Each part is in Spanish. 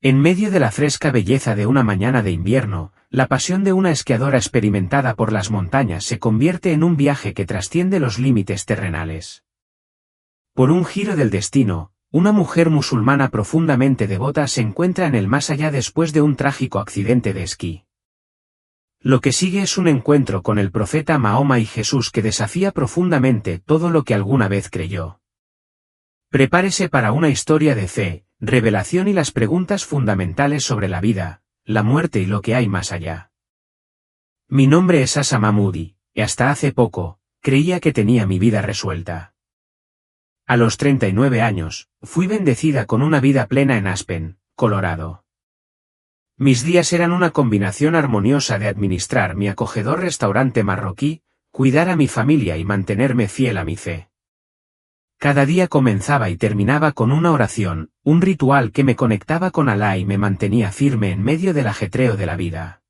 En medio de la fresca belleza de una mañana de invierno, la pasión de una esquiadora experimentada por las montañas se convierte en un viaje que trasciende los límites terrenales. Por un giro del destino, una mujer musulmana profundamente devota se encuentra en el más allá después de un trágico accidente de esquí. Lo que sigue es un encuentro con el profeta Mahoma y Jesús que desafía profundamente todo lo que alguna vez creyó. Prepárese para una historia de fe, revelación y las preguntas fundamentales sobre la vida, la muerte y lo que hay más allá. Mi nombre es Asa Mahmoudi, y hasta hace poco, creía que tenía mi vida resuelta. A los 39 años, fui bendecida con una vida plena en Aspen, Colorado. Mis días eran una combinación armoniosa de administrar mi acogedor restaurante marroquí, cuidar a mi familia y mantenerme fiel a mi fe. Cada día comenzaba y terminaba con una oración, un ritual que me conectaba con Alá y me mantenía firme en medio del ajetreo de la vida.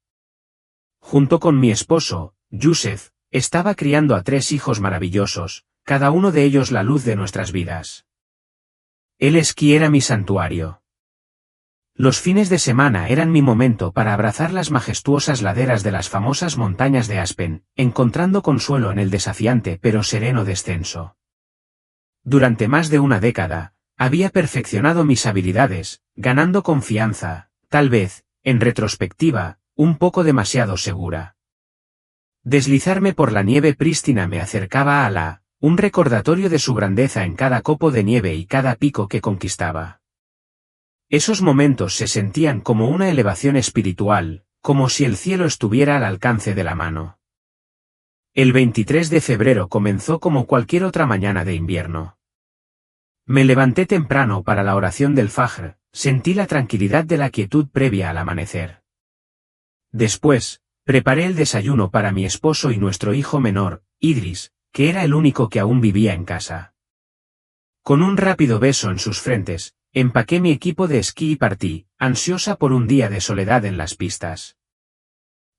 Junto con mi esposo, Youssef, estaba criando a 3 hijos maravillosos, cada uno de ellos la luz de nuestras vidas. El esquí era mi santuario. Los fines de semana eran mi momento para abrazar las majestuosas laderas de las famosas montañas de Aspen, encontrando consuelo en el desafiante pero sereno descenso. Durante más de una década, había perfeccionado mis habilidades, ganando confianza, tal vez, en retrospectiva, un poco demasiado segura. Deslizarme por la nieve prístina me acercaba a Alá, un recordatorio de su grandeza en cada copo de nieve y cada pico que conquistaba. Esos momentos se sentían como una elevación espiritual, como si el cielo estuviera al alcance de la mano. El 23 de febrero comenzó como cualquier otra mañana de invierno. Me levanté temprano para la oración del Fajr, sentí la tranquilidad de la quietud previa al amanecer. Después, preparé el desayuno para mi esposo y nuestro hijo menor, Idris, que era el único que aún vivía en casa. Con un rápido beso en sus frentes, empaqué mi equipo de esquí y partí, ansiosa por un día de soledad en las pistas.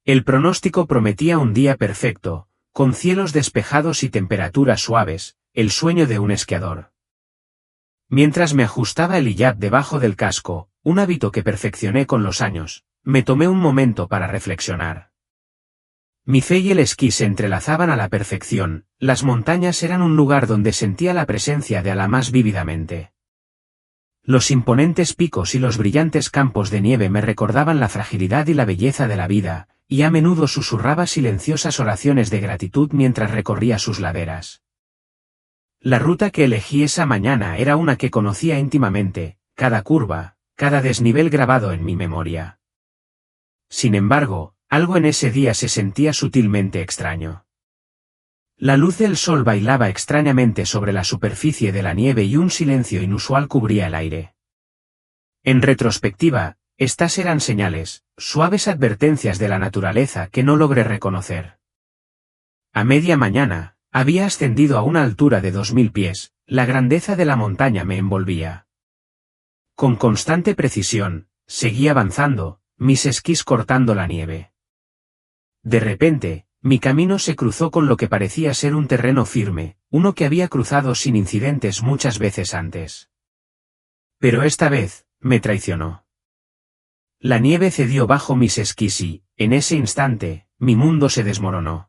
El pronóstico prometía un día perfecto, con cielos despejados y temperaturas suaves, el sueño de un esquiador. Mientras me ajustaba el hijab debajo del casco, un hábito que perfeccioné con los años, me tomé un momento para reflexionar. Mi fe y el esquí se entrelazaban a la perfección, las montañas eran un lugar donde sentía la presencia de Alá más vívidamente. Los imponentes picos y los brillantes campos de nieve me recordaban la fragilidad y la belleza de la vida, y a menudo susurraba silenciosas oraciones de gratitud mientras recorría sus laderas. La ruta que elegí esa mañana era una que conocía íntimamente, cada curva, cada desnivel grabado en mi memoria. Sin embargo, algo en ese día se sentía sutilmente extraño. La luz del sol bailaba extrañamente sobre la superficie de la nieve y un silencio inusual cubría el aire. En retrospectiva, estas eran señales, suaves advertencias de la naturaleza que no logré reconocer. A media mañana, había ascendido a una altura de 2000 pies, la grandeza de la montaña me envolvía. Con constante precisión, seguí avanzando, mis esquís cortando la nieve. De repente, mi camino se cruzó con lo que parecía ser un terreno firme, uno que había cruzado sin incidentes muchas veces antes. Pero esta vez, me traicionó. La nieve cedió bajo mis esquís y, en ese instante, mi mundo se desmoronó.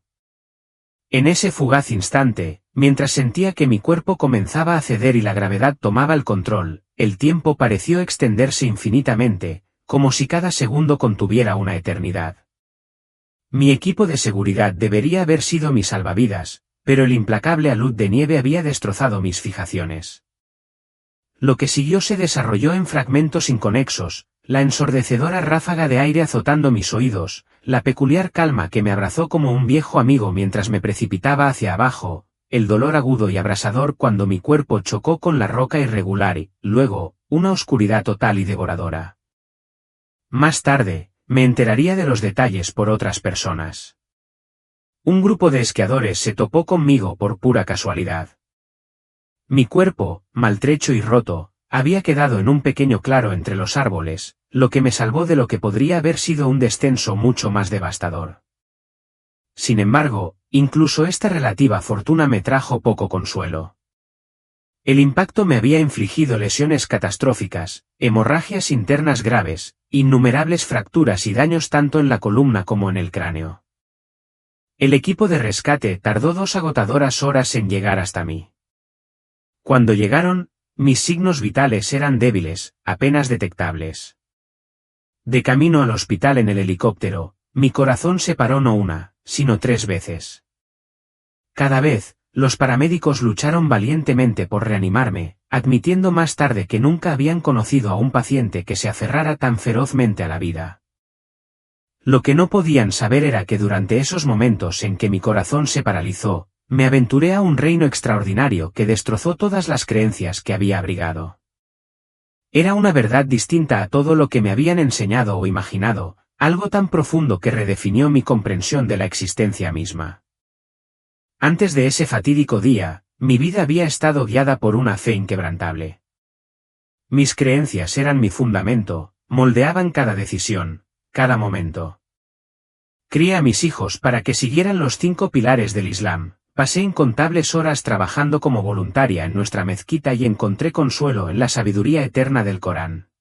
En ese fugaz instante, mientras sentía que mi cuerpo comenzaba a ceder y la gravedad tomaba el control, el tiempo pareció extenderse infinitamente, como si cada segundo contuviera una eternidad. Mi equipo de seguridad debería haber sido mi salvavidas, pero el implacable alud de nieve había destrozado mis fijaciones. Lo que siguió se desarrolló en fragmentos inconexos, la ensordecedora ráfaga de aire azotando mis oídos, la peculiar calma que me abrazó como un viejo amigo mientras me precipitaba hacia abajo, el dolor agudo y abrasador cuando mi cuerpo chocó con la roca irregular y, luego, una oscuridad total y devoradora. Más tarde, me enteraría de los detalles por otras personas. Un grupo de esquiadores se topó conmigo por pura casualidad. Mi cuerpo, maltrecho y roto, había quedado en un pequeño claro entre los árboles, lo que me salvó de lo que podría haber sido un descenso mucho más devastador. Sin embargo, incluso esta relativa fortuna me trajo poco consuelo. El impacto me había infligido lesiones catastróficas, hemorragias internas graves, innumerables fracturas y daños tanto en la columna como en el cráneo. El equipo de rescate tardó 2 agotadoras horas en llegar hasta mí. Cuando llegaron, mis signos vitales eran débiles, apenas detectables. De camino al hospital en el helicóptero, mi corazón se paró no una, sino 3 veces. Cada vez, los paramédicos lucharon valientemente por reanimarme, admitiendo más tarde que nunca habían conocido a un paciente que se aferrara tan ferozmente a la vida. Lo que no podían saber era que durante esos momentos en que mi corazón se paralizó, me aventuré a un reino extraordinario que destrozó todas las creencias que había abrigado. Era una verdad distinta a todo lo que me habían enseñado o imaginado, algo tan profundo que redefinió mi comprensión de la existencia misma. Antes de ese fatídico día, mi vida había estado guiada por una fe inquebrantable. Mis creencias eran mi fundamento, moldeaban cada decisión, cada momento. Crié a mis hijos para que siguieran los 5 pilares del Islam. Pasé incontables horas trabajando como voluntaria en nuestra mezquita y encontré consuelo en la sabiduría eterna del Corán.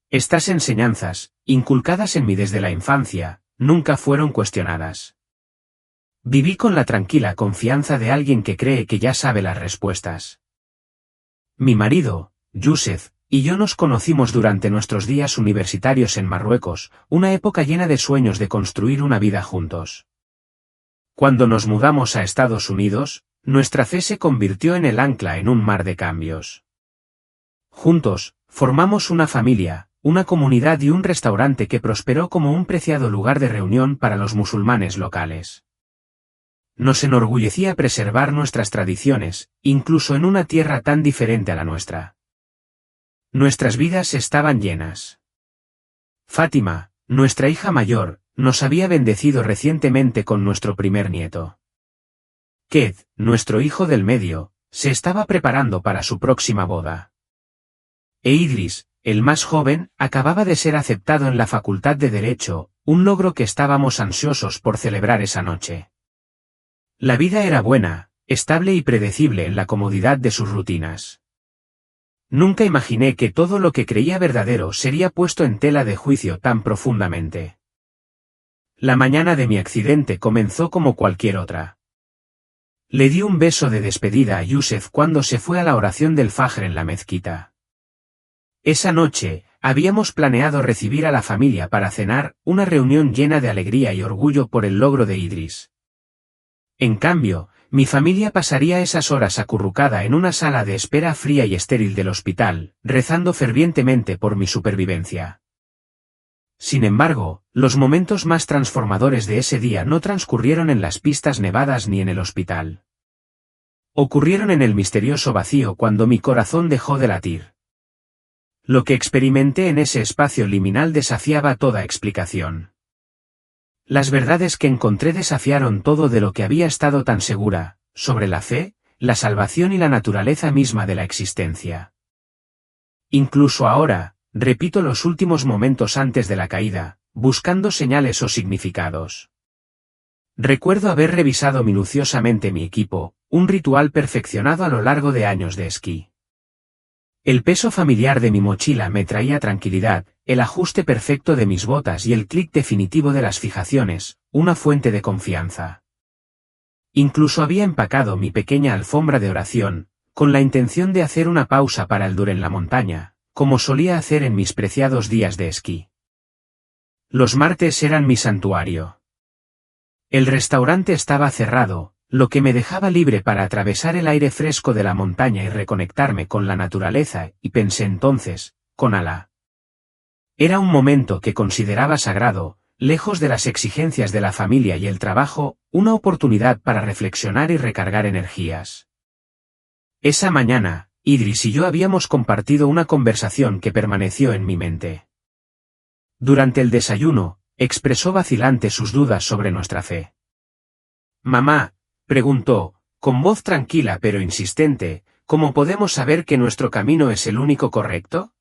Estas enseñanzas, inculcadas en mí desde la infancia, nunca fueron cuestionadas. Viví con la tranquila confianza de alguien que cree que ya sabe las respuestas. Mi marido, Youssef, y yo nos conocimos durante nuestros días universitarios en Marruecos, una época llena de sueños de construir una vida juntos. Cuando nos mudamos a Estados Unidos, nuestra fe se convirtió en el ancla en un mar de cambios. Juntos, formamos una familia, una comunidad y un restaurante que prosperó como un preciado lugar de reunión para los musulmanes locales. Nos enorgullecía preservar nuestras tradiciones, incluso en una tierra tan diferente a la nuestra. Nuestras vidas estaban llenas. Fátima, nuestra hija mayor, nos había bendecido recientemente con nuestro primer nieto. Ked, nuestro hijo del medio, se estaba preparando para su próxima boda. E Idris, el más joven, acababa de ser aceptado en la Facultad de Derecho, un logro que estábamos ansiosos por celebrar esa noche. La vida era buena, estable y predecible en la comodidad de sus rutinas. Nunca imaginé que todo lo que creía verdadero sería puesto en tela de juicio tan profundamente. La mañana de mi accidente comenzó como cualquier otra. Le di un beso de despedida a Youssef cuando se fue a la oración del Fajr en la mezquita. Esa noche, habíamos planeado recibir a la familia para cenar, una reunión llena de alegría y orgullo por el logro de Idris. En cambio, mi familia pasaría esas horas acurrucada en una sala de espera fría y estéril del hospital, rezando fervientemente por mi supervivencia. Sin embargo, los momentos más transformadores de ese día no transcurrieron en las pistas nevadas ni en el hospital. Ocurrieron en el misterioso vacío cuando mi corazón dejó de latir. Lo que experimenté en ese espacio liminal desafiaba toda explicación. Las verdades que encontré desafiaron todo de lo que había estado tan segura, sobre la fe, la salvación y la naturaleza misma de la existencia. Incluso ahora, repito los últimos momentos antes de la caída, buscando señales o significados. Recuerdo haber revisado minuciosamente mi equipo, un ritual perfeccionado a lo largo de años de esquí. El peso familiar de mi mochila me traía tranquilidad, el ajuste perfecto de mis botas y el clic definitivo de las fijaciones, una fuente de confianza. Incluso había empacado mi pequeña alfombra de oración, con la intención de hacer una pausa para el dur en la montaña, como solía hacer en mis preciados días de esquí. Los martes eran mi santuario. El restaurante estaba cerrado, lo que me dejaba libre para atravesar el aire fresco de la montaña y reconectarme con la naturaleza, y pensé entonces, con Alá. Era un momento que consideraba sagrado, lejos de las exigencias de la familia y el trabajo, una oportunidad para reflexionar y recargar energías. Esa mañana, Idris y yo habíamos compartido una conversación que permaneció en mi mente. Durante el desayuno, expresó vacilante sus dudas sobre nuestra fe. «Mamá», preguntó, con voz tranquila pero insistente, «¿cómo podemos saber que nuestro camino es el único correcto?».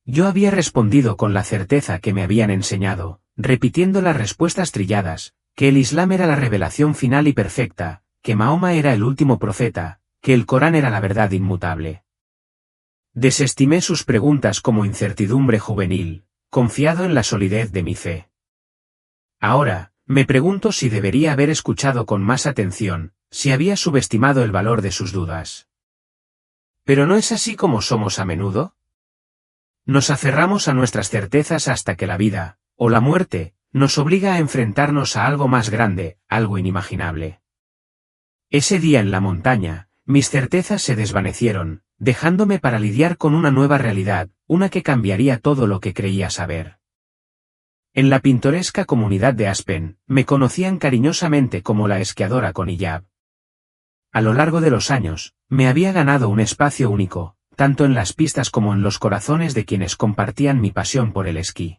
Yo había respondido con la certeza que me habían enseñado, repitiendo las respuestas trilladas, que el Islam era la revelación final y perfecta, que Mahoma era el último profeta, que el Corán era la verdad inmutable. Desestimé sus preguntas como incertidumbre juvenil, confiado en la solidez de mi fe. Ahora, me pregunto si debería haber escuchado con más atención, si había subestimado el valor de sus dudas. ¿Pero no es así como somos a menudo? Nos aferramos a nuestras certezas hasta que la vida, o la muerte, nos obliga a enfrentarnos a algo más grande, algo inimaginable. Ese día en la montaña, mis certezas se desvanecieron, dejándome para lidiar con una nueva realidad, una que cambiaría todo lo que creía saber. En la pintoresca comunidad de Aspen, me conocían cariñosamente como la esquiadora con hijab. A lo largo de los años, me había ganado un espacio único, tanto en las pistas como en los corazones de quienes compartían mi pasión por el esquí.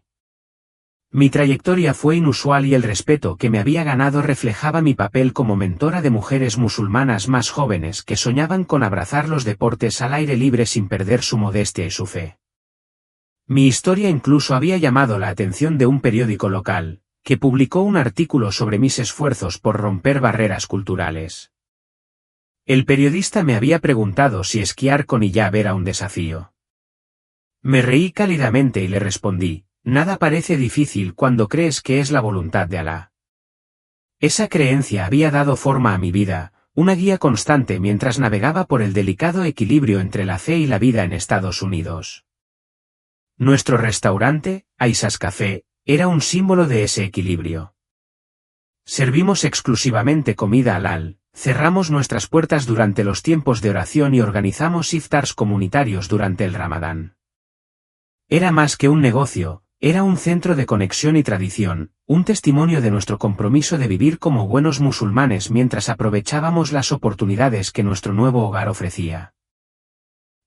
Mi trayectoria fue inusual y el respeto que me había ganado reflejaba mi papel como mentora de mujeres musulmanas más jóvenes que soñaban con abrazar los deportes al aire libre sin perder su modestia y su fe. Mi historia incluso había llamado la atención de un periódico local, que publicó un artículo sobre mis esfuerzos por romper barreras culturales. El periodista me había preguntado si esquiar con hijab era un desafío. Me reí cálidamente y le respondí: nada parece difícil cuando crees que es la voluntad de Alá. Esa creencia había dado forma a mi vida, una guía constante mientras navegaba por el delicado equilibrio entre la fe y la vida en Estados Unidos. Nuestro restaurante, Aisha's Café, era un símbolo de ese equilibrio. Servimos exclusivamente comida halal, cerramos nuestras puertas durante los tiempos de oración y organizamos iftars comunitarios durante el Ramadán. Era más que un negocio, era un centro de conexión y tradición, un testimonio de nuestro compromiso de vivir como buenos musulmanes mientras aprovechábamos las oportunidades que nuestro nuevo hogar ofrecía.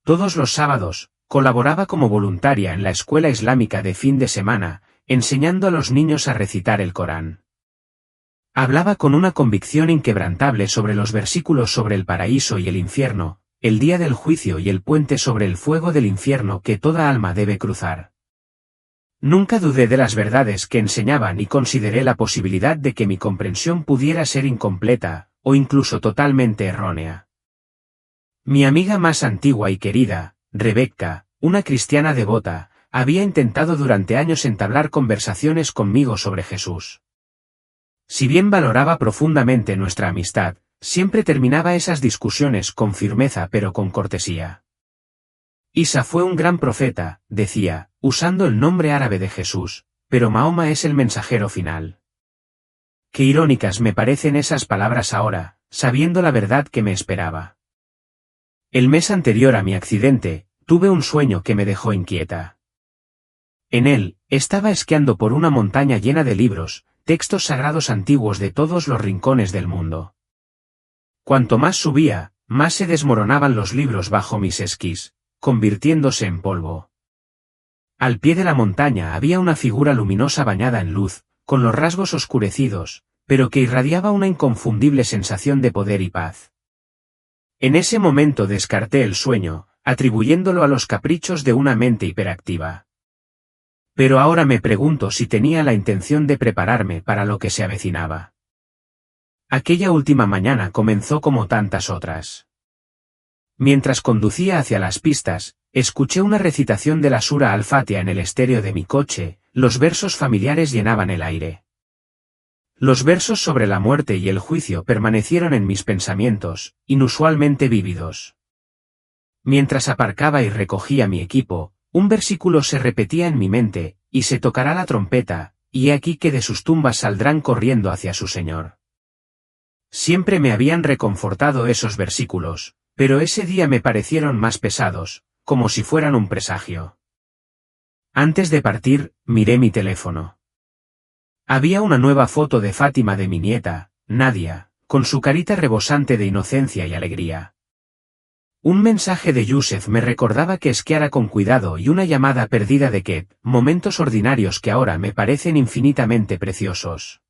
Todos los sábados, colaboraba como voluntaria en la escuela islámica de fin de semana, enseñando a los niños a recitar el Corán. Hablaba con una convicción inquebrantable sobre los versículos sobre el paraíso y el infierno, el día del juicio y el puente sobre el fuego del infierno que toda alma debe cruzar. Nunca dudé de las verdades que enseñaban y consideré la posibilidad de que mi comprensión pudiera ser incompleta, o incluso totalmente errónea. Mi amiga más antigua y querida, Rebecca, una cristiana devota, había intentado durante años entablar conversaciones conmigo sobre Jesús. Si bien valoraba profundamente nuestra amistad, siempre terminaba esas discusiones con firmeza pero con cortesía. Isa fue un gran profeta, decía, usando el nombre árabe de Jesús, pero Mahoma es el mensajero final. Qué irónicas me parecen esas palabras ahora, sabiendo la verdad que me esperaba. El mes anterior a mi accidente, tuve un sueño que me dejó inquieta. En él, estaba esquiando por una montaña llena de libros, textos sagrados antiguos de todos los rincones del mundo. Cuanto más subía, más se desmoronaban los libros bajo mis esquís, convirtiéndose en polvo. Al pie de la montaña había una figura luminosa bañada en luz, con los rasgos oscurecidos, pero que irradiaba una inconfundible sensación de poder y paz. En ese momento descarté el sueño, atribuyéndolo a los caprichos de una mente hiperactiva. Pero ahora me pregunto si tenía la intención de prepararme para lo que se avecinaba. Aquella última mañana comenzó como tantas otras. Mientras conducía hacia las pistas, escuché una recitación de la Sura Al-Fatiha en el estéreo de mi coche, los versos familiares llenaban el aire. Los versos sobre la muerte y el juicio permanecieron en mis pensamientos, inusualmente vívidos. Mientras aparcaba y recogía mi equipo, un versículo se repetía en mi mente: y se tocará la trompeta, y he aquí que de sus tumbas saldrán corriendo hacia su Señor. Siempre me habían reconfortado esos versículos, pero ese día me parecieron más pesados, como si fueran un presagio. Antes de partir, miré mi teléfono. Había una nueva foto de Fátima de mi nieta, Nadia, con su carita rebosante de inocencia y alegría. Un mensaje de Yusef me recordaba que esquiara con cuidado y una llamada perdida de Ket, momentos ordinarios que ahora me parecen infinitamente preciosos.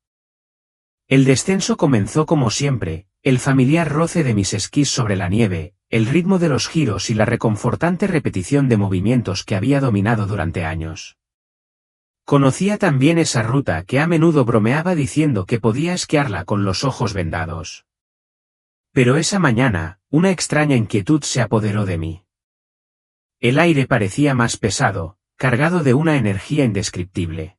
El descenso comenzó como siempre, el familiar roce de mis esquís sobre la nieve, el ritmo de los giros y la reconfortante repetición de movimientos que había dominado durante años. Conocía también esa ruta que a menudo bromeaba diciendo que podía esquiarla con los ojos vendados. Pero esa mañana, una extraña inquietud se apoderó de mí. El aire parecía más pesado, cargado de una energía indescriptible.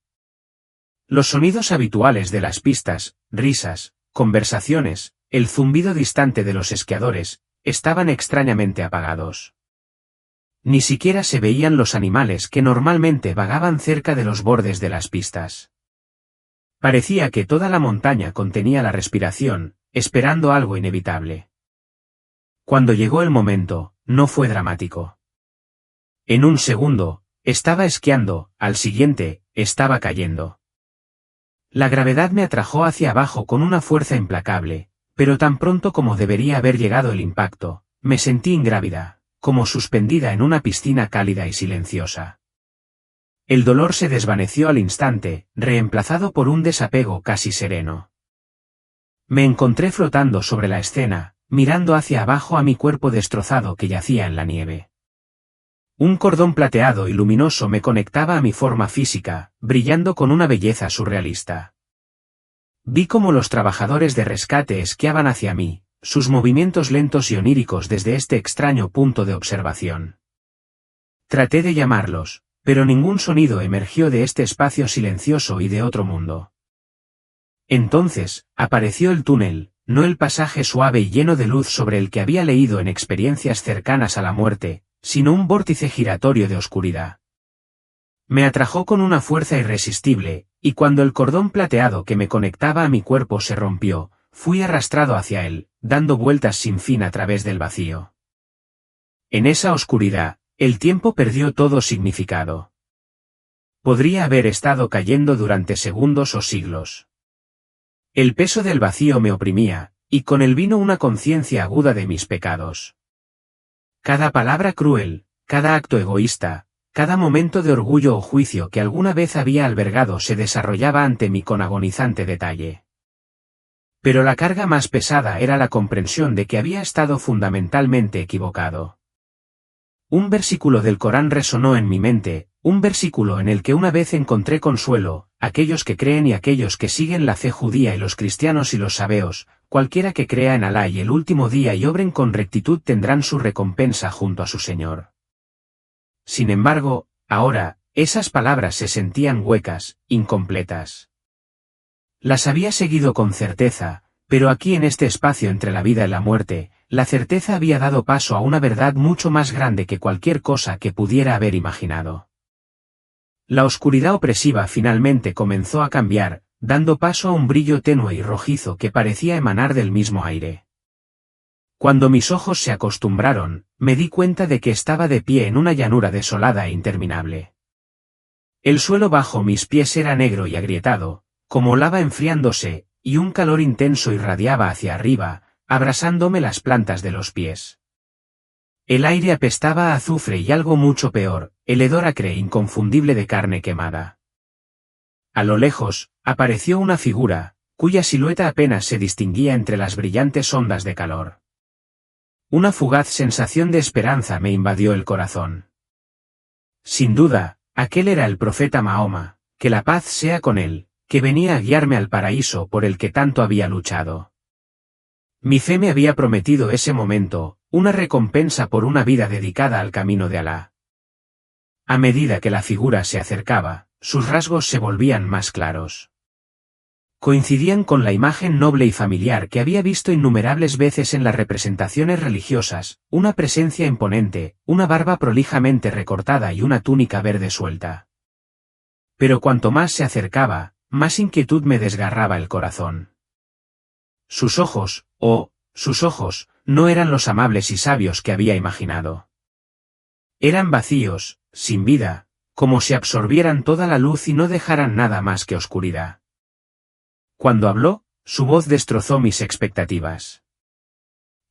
Los sonidos habituales de las pistas, risas, conversaciones, el zumbido distante de los esquiadores, estaban extrañamente apagados. Ni siquiera se veían los animales que normalmente vagaban cerca de los bordes de las pistas. Parecía que toda la montaña contenía la respiración, esperando algo inevitable. Cuando llegó el momento, no fue dramático. En un segundo, estaba esquiando, al siguiente, estaba cayendo. La gravedad me atrajo hacia abajo con una fuerza implacable, pero tan pronto como debería haber llegado el impacto, me sentí ingrávida, como suspendida en una piscina cálida y silenciosa. El dolor se desvaneció al instante, reemplazado por un desapego casi sereno. Me encontré flotando sobre la escena, mirando hacia abajo a mi cuerpo destrozado que yacía en la nieve. Un cordón plateado y luminoso me conectaba a mi forma física, brillando con una belleza surrealista. Vi cómo los trabajadores de rescate esquiaban hacia mí, sus movimientos lentos y oníricos desde este extraño punto de observación. Traté de llamarlos, pero ningún sonido emergió de este espacio silencioso y de otro mundo. Entonces, apareció el túnel, no el pasaje suave y lleno de luz sobre el que había leído en experiencias cercanas a la muerte, sino un vórtice giratorio de oscuridad. Me atrajo con una fuerza irresistible, y cuando el cordón plateado que me conectaba a mi cuerpo se rompió, fui arrastrado hacia él, dando vueltas sin fin a través del vacío. En esa oscuridad, el tiempo perdió todo significado. Podría haber estado cayendo durante segundos o siglos. El peso del vacío me oprimía, y con él vino una conciencia aguda de mis pecados. Cada palabra cruel, cada acto egoísta, cada momento de orgullo o juicio que alguna vez había albergado se desarrollaba ante mí con agonizante detalle. Pero la carga más pesada era la comprensión de que había estado fundamentalmente equivocado. Un versículo del Corán resonó en mi mente, un versículo en el que una vez encontré consuelo: aquellos que creen y aquellos que siguen la fe judía y los cristianos y los sabeos, cualquiera que crea en Alá y el último día y obren con rectitud tendrán su recompensa junto a su Señor. Sin embargo, ahora, esas palabras se sentían huecas, incompletas. Las había seguido con certeza, pero aquí en este espacio entre la vida y la muerte, la certeza había dado paso a una verdad mucho más grande que cualquier cosa que pudiera haber imaginado. La oscuridad opresiva finalmente comenzó a cambiar, dando paso a un brillo tenue y rojizo que parecía emanar del mismo aire. Cuando mis ojos se acostumbraron, me di cuenta de que estaba de pie en una llanura desolada e interminable. El suelo bajo mis pies era negro y agrietado, como lava enfriándose, y un calor intenso irradiaba hacia arriba, abrasándome las plantas de los pies. El aire apestaba a azufre y algo mucho peor, el hedor acre e inconfundible de carne quemada. A lo lejos, apareció una figura, cuya silueta apenas se distinguía entre las brillantes ondas de calor. Una fugaz sensación de esperanza me invadió el corazón. Sin duda, aquel era el profeta Mahoma, que la paz sea con él, que venía a guiarme al paraíso por el que tanto había luchado. Mi fe me había prometido ese momento, una recompensa por una vida dedicada al camino de Alá. A medida que la figura se acercaba, sus rasgos se volvían más claros. Coincidían con la imagen noble y familiar que había visto innumerables veces en las representaciones religiosas, una presencia imponente, una barba prolijamente recortada y una túnica verde suelta. Pero cuanto más se acercaba, más inquietud me desgarraba el corazón. Sus ojos, no eran los amables y sabios que había imaginado. Eran vacíos, sin vida, como si absorbieran toda la luz y no dejaran nada más que oscuridad. Cuando habló, su voz destrozó mis expectativas.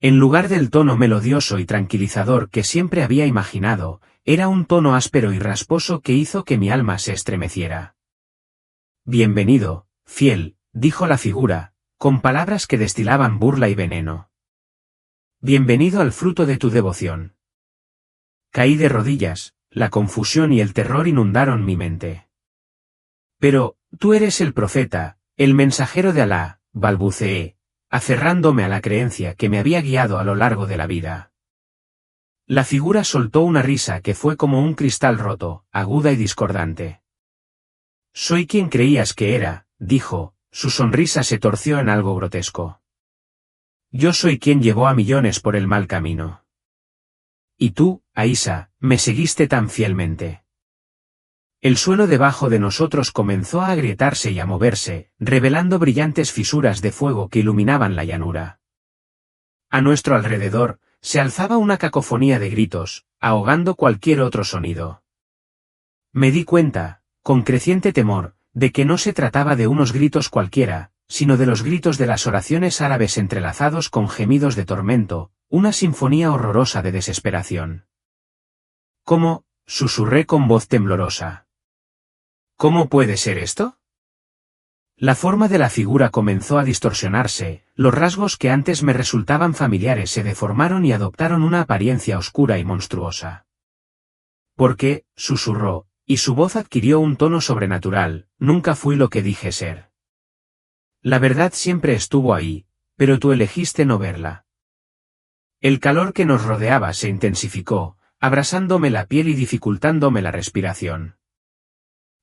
En lugar del tono melodioso y tranquilizador que siempre había imaginado, era un tono áspero y rasposo que hizo que mi alma se estremeciera. Bienvenido, fiel, dijo la figura, con palabras que destilaban burla y veneno. Bienvenido al fruto de tu devoción. Caí de rodillas, la confusión y el terror inundaron mi mente. Pero, tú eres el profeta, el mensajero de Alá, balbuceé, aferrándome a la creencia que me había guiado a lo largo de la vida. La figura soltó una risa que fue como un cristal roto, aguda y discordante. «Soy quien creías que era», dijo, su sonrisa se torció en algo grotesco. «Yo soy quien llevó a millones por el mal camino. Y tú, Aisa, me seguiste tan fielmente». El suelo debajo de nosotros comenzó a agrietarse y a moverse, revelando brillantes fisuras de fuego que iluminaban la llanura. A nuestro alrededor, se alzaba una cacofonía de gritos, ahogando cualquier otro sonido. Me di cuenta, con creciente temor, de que no se trataba de unos gritos cualquiera, sino de los gritos de las oraciones árabes entrelazados con gemidos de tormento, una sinfonía horrorosa de desesperación. «¿Cómo?», susurré con voz temblorosa. «¿Cómo puede ser esto?». La forma de la figura comenzó a distorsionarse, los rasgos que antes me resultaban familiares se deformaron y adoptaron una apariencia oscura y monstruosa. «¿Por qué?», susurró, y su voz adquirió un tono sobrenatural, «nunca fui lo que dije ser. La verdad siempre estuvo ahí, pero tú elegiste no verla». El calor que nos rodeaba se intensificó, abrasándome la piel y dificultándome la respiración.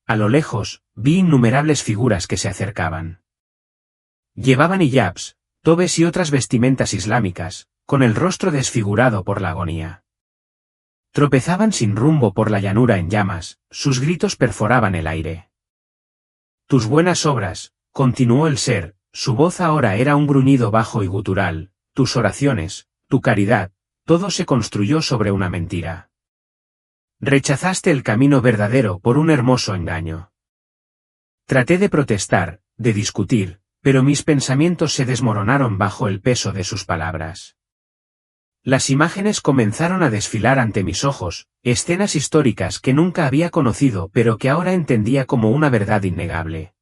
A lo lejos, vi innumerables figuras que se acercaban. Llevaban hiyabs, tobes y otras vestimentas islámicas, con el rostro desfigurado por la agonía. Tropezaban sin rumbo por la llanura en llamas, sus gritos perforaban el aire. «Tus buenas obras», continuó el ser, su voz ahora era un gruñido bajo y gutural, «tus oraciones, tu caridad, todo se construyó sobre una mentira. Rechazaste el camino verdadero por un hermoso engaño». Traté de protestar, de discutir, pero mis pensamientos se desmoronaron bajo el peso de sus palabras. Las imágenes comenzaron a desfilar ante mis ojos, escenas históricas que nunca había conocido pero que ahora entendía como una verdad innegable.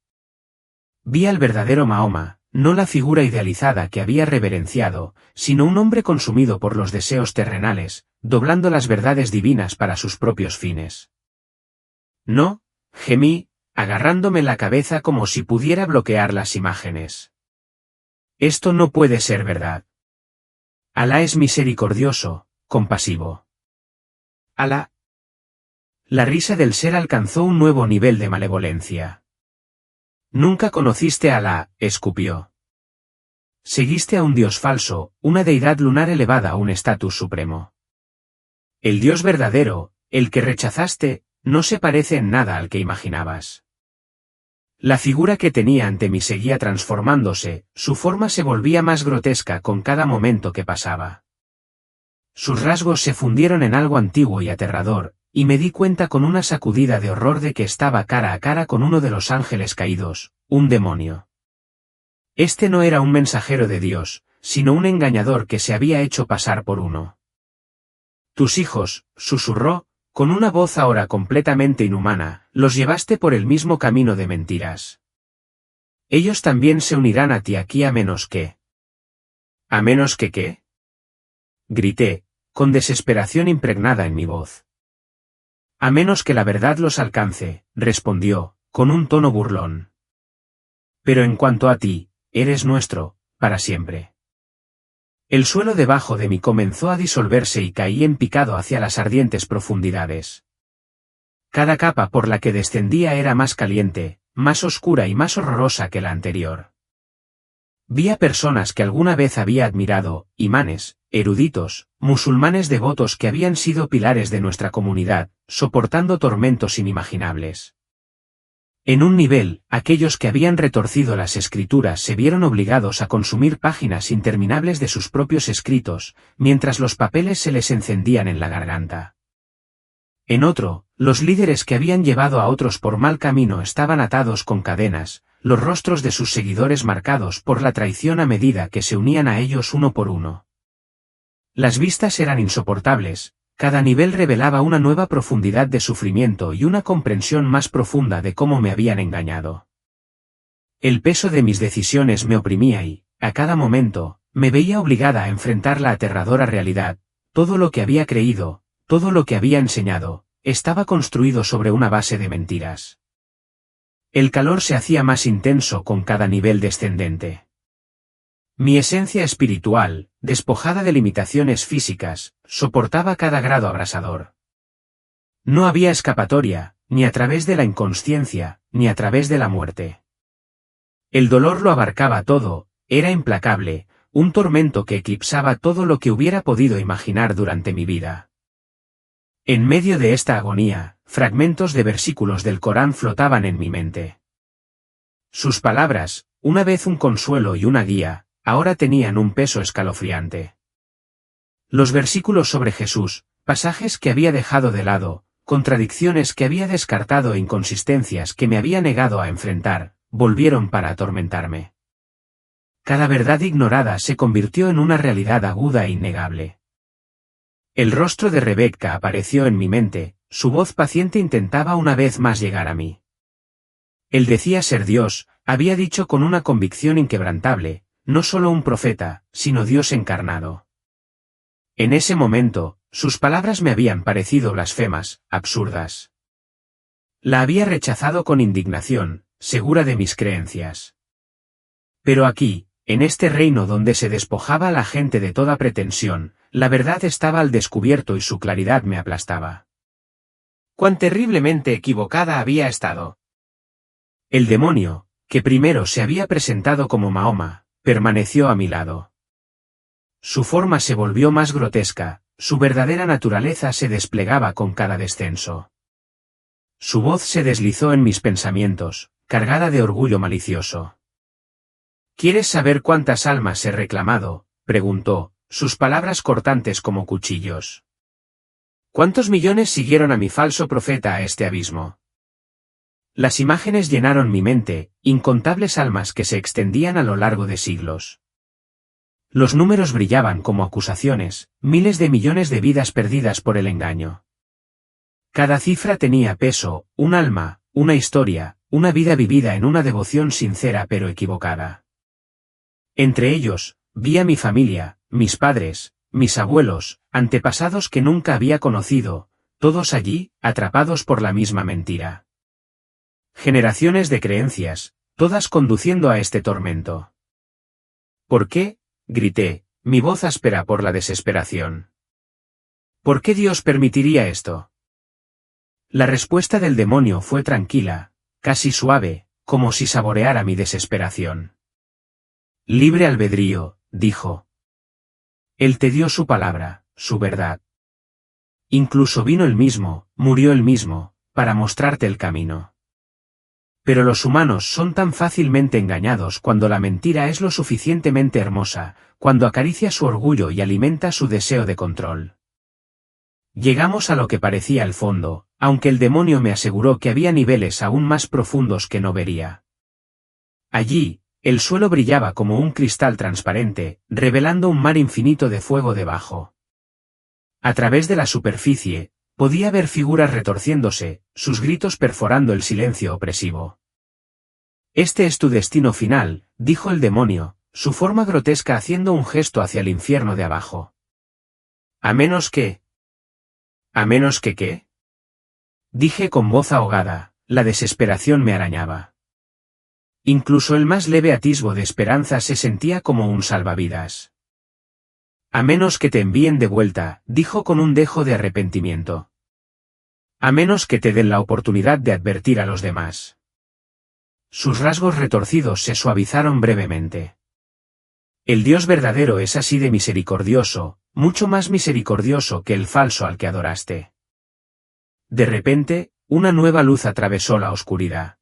Vi al verdadero Mahoma, no la figura idealizada que había reverenciado, sino un hombre consumido por los deseos terrenales, doblando las verdades divinas para sus propios fines. «No», gemí, agarrándome la cabeza como si pudiera bloquear las imágenes. «Esto no puede ser verdad. Alá es misericordioso, compasivo. Alá». La risa del ser alcanzó un nuevo nivel de malevolencia. «Nunca conociste a Alá», escupió. «Seguiste a un dios falso, una deidad lunar elevada a un estatus supremo. El Dios verdadero, el que rechazaste, no se parece en nada al que imaginabas». La figura que tenía ante mí seguía transformándose, su forma se volvía más grotesca con cada momento que pasaba. Sus rasgos se fundieron en algo antiguo y aterrador, y me di cuenta con una sacudida de horror de que estaba cara a cara con uno de los ángeles caídos, un demonio. Este no era un mensajero de Dios, sino un engañador que se había hecho pasar por uno. «Tus hijos», susurró, con una voz ahora completamente inhumana, «los llevaste por el mismo camino de mentiras. Ellos también se unirán a ti aquí a menos que». «¿A menos que qué?», grité, con desesperación impregnada en mi voz. «A menos que la verdad los alcance», respondió, con un tono burlón. «Pero en cuanto a ti, eres nuestro, para siempre». El suelo debajo de mí comenzó a disolverse y caí en picado hacia las ardientes profundidades. Cada capa por la que descendía era más caliente, más oscura y más horrorosa que la anterior. Vi a personas que alguna vez había admirado, imanes, eruditos, musulmanes devotos que habían sido pilares de nuestra comunidad, soportando tormentos inimaginables. En un nivel, aquellos que habían retorcido las escrituras se vieron obligados a consumir páginas interminables de sus propios escritos, mientras los papeles se les encendían en la garganta. En otro, los líderes que habían llevado a otros por mal camino estaban atados con cadenas, los rostros de sus seguidores marcados por la traición a medida que se unían a ellos uno por uno. Las vistas eran insoportables. Cada nivel revelaba una nueva profundidad de sufrimiento y una comprensión más profunda de cómo me habían engañado. El peso de mis decisiones me oprimía y, a cada momento, me veía obligada a enfrentar la aterradora realidad. Todo lo que había creído, todo lo que había enseñado, estaba construido sobre una base de mentiras. El calor se hacía más intenso con cada nivel descendente. Mi esencia espiritual, despojada de limitaciones físicas, soportaba cada grado abrasador. No había escapatoria, ni a través de la inconsciencia, ni a través de la muerte. El dolor lo abarcaba todo, era implacable, un tormento que eclipsaba todo lo que hubiera podido imaginar durante mi vida. En medio de esta agonía, fragmentos de versículos del Corán flotaban en mi mente. Sus palabras, una vez un consuelo y una guía, ahora tenían un peso escalofriante. Los versículos sobre Jesús, pasajes que había dejado de lado, contradicciones que había descartado e inconsistencias que me había negado a enfrentar, volvieron para atormentarme. Cada verdad ignorada se convirtió en una realidad aguda e innegable. El rostro de Rebeca apareció en mi mente, su voz paciente intentaba una vez más llegar a mí. Él decía ser Dios, había dicho con una convicción inquebrantable, no solo un profeta, sino Dios encarnado. En ese momento, sus palabras me habían parecido blasfemas, absurdas. La había rechazado con indignación, segura de mis creencias. Pero aquí, en este reino donde se despojaba a la gente de toda pretensión, la verdad estaba al descubierto y su claridad me aplastaba. ¡Cuán terriblemente equivocada había estado! El demonio, que primero se había presentado como Mahoma, permaneció a mi lado. Su forma se volvió más grotesca, su verdadera naturaleza se desplegaba con cada descenso. Su voz se deslizó en mis pensamientos, cargada de orgullo malicioso. ¿Quieres saber cuántas almas he reclamado?, preguntó, sus palabras cortantes como cuchillos. ¿Cuántos millones siguieron a mi falso profeta a este abismo? Las imágenes llenaron mi mente, incontables almas que se extendían a lo largo de siglos. Los números brillaban como acusaciones, miles de millones de vidas perdidas por el engaño. Cada cifra tenía peso, un alma, una historia, una vida vivida en una devoción sincera pero equivocada. Entre ellos, vi a mi familia, mis padres, mis abuelos, antepasados que nunca había conocido, todos allí, atrapados por la misma mentira. Generaciones de creencias, todas conduciendo a este tormento. ¿Por qué?, grité, mi voz áspera por la desesperación. ¿Por qué Dios permitiría esto? La respuesta del demonio fue tranquila, casi suave, como si saboreara mi desesperación. Libre albedrío, dijo. Él te dio su palabra, su verdad. Incluso vino él mismo, murió él mismo, para mostrarte el camino. Pero los humanos son tan fácilmente engañados cuando la mentira es lo suficientemente hermosa, cuando acaricia su orgullo y alimenta su deseo de control. Llegamos a lo que parecía el fondo, aunque el demonio me aseguró que había niveles aún más profundos que no vería. Allí, el suelo brillaba como un cristal transparente, revelando un mar infinito de fuego debajo. A través de la superficie, podía ver figuras retorciéndose, sus gritos perforando el silencio opresivo. Este es tu destino final, dijo el demonio, su forma grotesca haciendo un gesto hacia el infierno de abajo. ¿A menos que? ¿A menos que qué? Dije con voz ahogada, la desesperación me arañaba. Incluso el más leve atisbo de esperanza se sentía como un salvavidas. A menos que te envíen de vuelta, dijo con un dejo de arrepentimiento. A menos que te den la oportunidad de advertir a los demás. Sus rasgos retorcidos se suavizaron brevemente. El Dios verdadero es así de misericordioso, mucho más misericordioso que el falso al que adoraste. De repente, una nueva luz atravesó la oscuridad.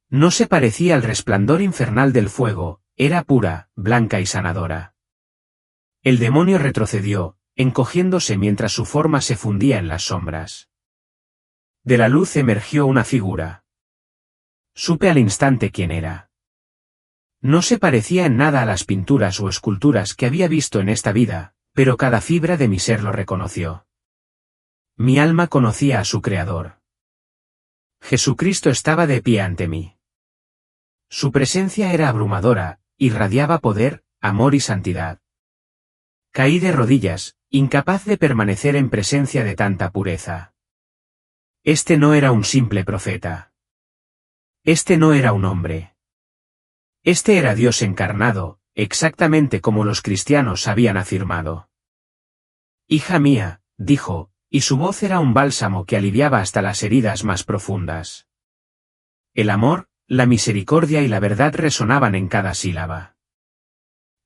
No se parecía al resplandor infernal del fuego, era pura, blanca y sanadora. El demonio retrocedió, encogiéndose mientras su forma se fundía en las sombras. De la luz emergió una figura. Supe al instante quién era. No se parecía en nada a las pinturas o esculturas que había visto en esta vida, pero cada fibra de mi ser lo reconoció. Mi alma conocía a su Creador. Jesucristo estaba de pie ante mí. Su presencia era abrumadora, irradiaba poder, amor y santidad. Caí de rodillas, incapaz de permanecer en presencia de tanta pureza. Este no era un simple profeta. Este no era un hombre. Este era Dios encarnado, exactamente como los cristianos habían afirmado. Hija mía, dijo, y su voz era un bálsamo que aliviaba hasta las heridas más profundas. El amor, la misericordia y la verdad resonaban en cada sílaba.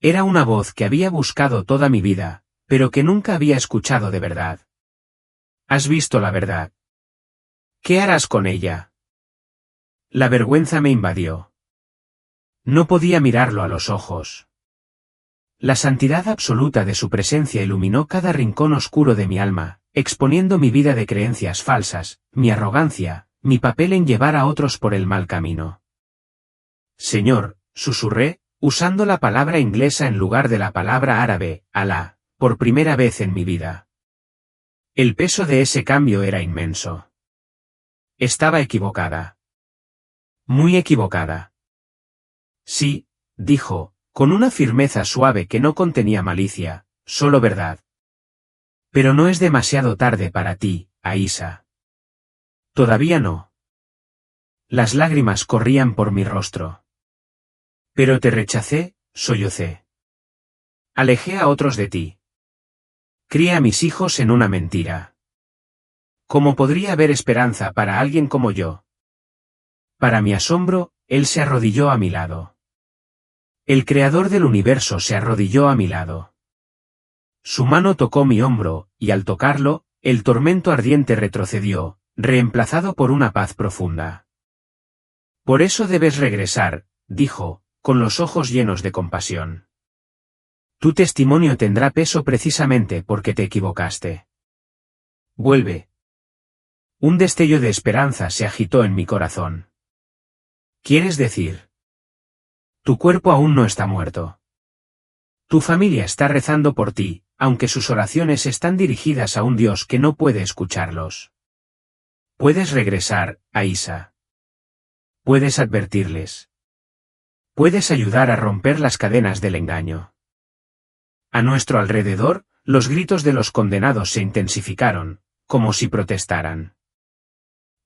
Era una voz que había buscado toda mi vida, pero que nunca había escuchado de verdad. ¿Has visto la verdad? ¿Qué harás con ella? La vergüenza me invadió. No podía mirarlo a los ojos. La santidad absoluta de su presencia iluminó cada rincón oscuro de mi alma, exponiendo mi vida de creencias falsas, mi arrogancia, mi papel en llevar a otros por el mal camino. Señor, susurré, usando la palabra inglesa en lugar de la palabra árabe, Alá, por primera vez en mi vida. El peso de ese cambio era inmenso. Estaba equivocada. Muy equivocada. Sí, dijo, con una firmeza suave que no contenía malicia, solo verdad. Pero no es demasiado tarde para ti, Aísa. Todavía no. Las lágrimas corrían por mi rostro. Pero te rechacé, sollocé. Alejé a otros de ti. Crié a mis hijos en una mentira. ¿Cómo podría haber esperanza para alguien como yo? Para mi asombro, él se arrodilló a mi lado. El creador del universo se arrodilló a mi lado. Su mano tocó mi hombro, y al tocarlo, el tormento ardiente retrocedió, reemplazado por una paz profunda. Por eso debes regresar, dijo, con los ojos llenos de compasión. Tu testimonio tendrá peso precisamente porque te equivocaste. Vuelve. Un destello de esperanza se agitó en mi corazón. ¿Quieres decir? Tu cuerpo aún no está muerto. Tu familia está rezando por ti, aunque sus oraciones están dirigidas a un Dios que no puede escucharlos. Puedes regresar, Aísa. Puedes advertirles. Puedes ayudar a romper las cadenas del engaño. A nuestro alrededor, los gritos de los condenados se intensificaron, como si protestaran.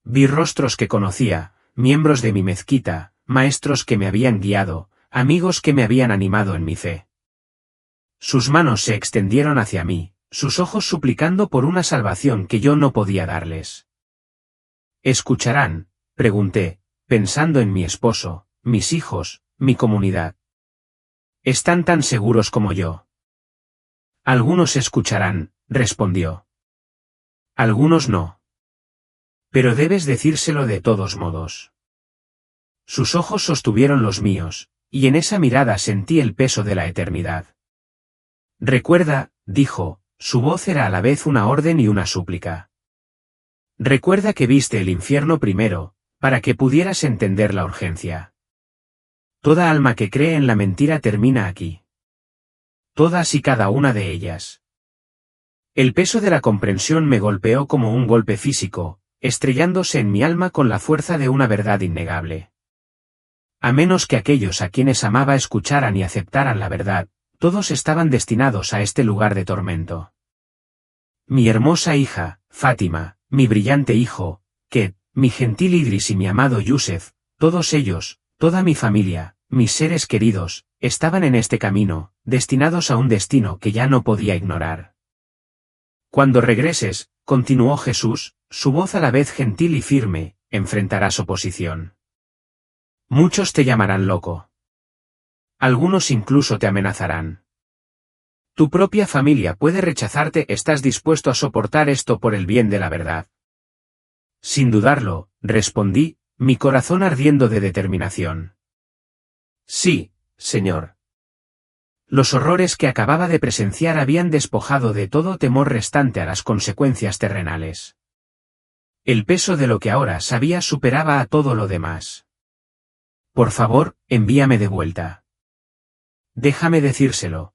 Vi rostros que conocía, miembros de mi mezquita, maestros que me habían guiado, amigos que me habían animado en mi fe. Sus manos se extendieron hacia mí, sus ojos suplicando por una salvación que yo no podía darles. ¿Escucharán?, pregunté, pensando en mi esposo, mis hijos, mi comunidad. ¿Están tan seguros como yo? Algunos escucharán, respondió. Algunos no. Pero debes decírselo de todos modos. Sus ojos sostuvieron los míos, y en esa mirada sentí el peso de la eternidad. Recuerda, dijo, su voz era a la vez una orden y una súplica. Recuerda que viste el infierno primero, para que pudieras entender la urgencia. Toda alma que cree en la mentira termina aquí. Todas y cada una de ellas. El peso de la comprensión me golpeó como un golpe físico, estrellándose en mi alma con la fuerza de una verdad innegable. A menos que aquellos a quienes amaba escucharan y aceptaran la verdad, todos estaban destinados a este lugar de tormento. Mi hermosa hija, Fátima, mi brillante hijo, Ket, mi gentil Idris y mi amado Yusef, todos ellos, toda mi familia, mis seres queridos, estaban en este camino, destinados a un destino que ya no podía ignorar. Cuando regreses, continuó Jesús, su voz a la vez gentil y firme, enfrentarás oposición. Muchos te llamarán loco. Algunos incluso te amenazarán. Tu propia familia puede rechazarte. ¿Estás dispuesto a soportar esto por el bien de la verdad? Sin dudarlo, respondí, mi corazón ardiendo de determinación. Sí, Señor. Los horrores que acababa de presenciar habían despojado de todo temor restante a las consecuencias terrenales. El peso de lo que ahora sabía superaba a todo lo demás. Por favor, envíame de vuelta. Déjame decírselo.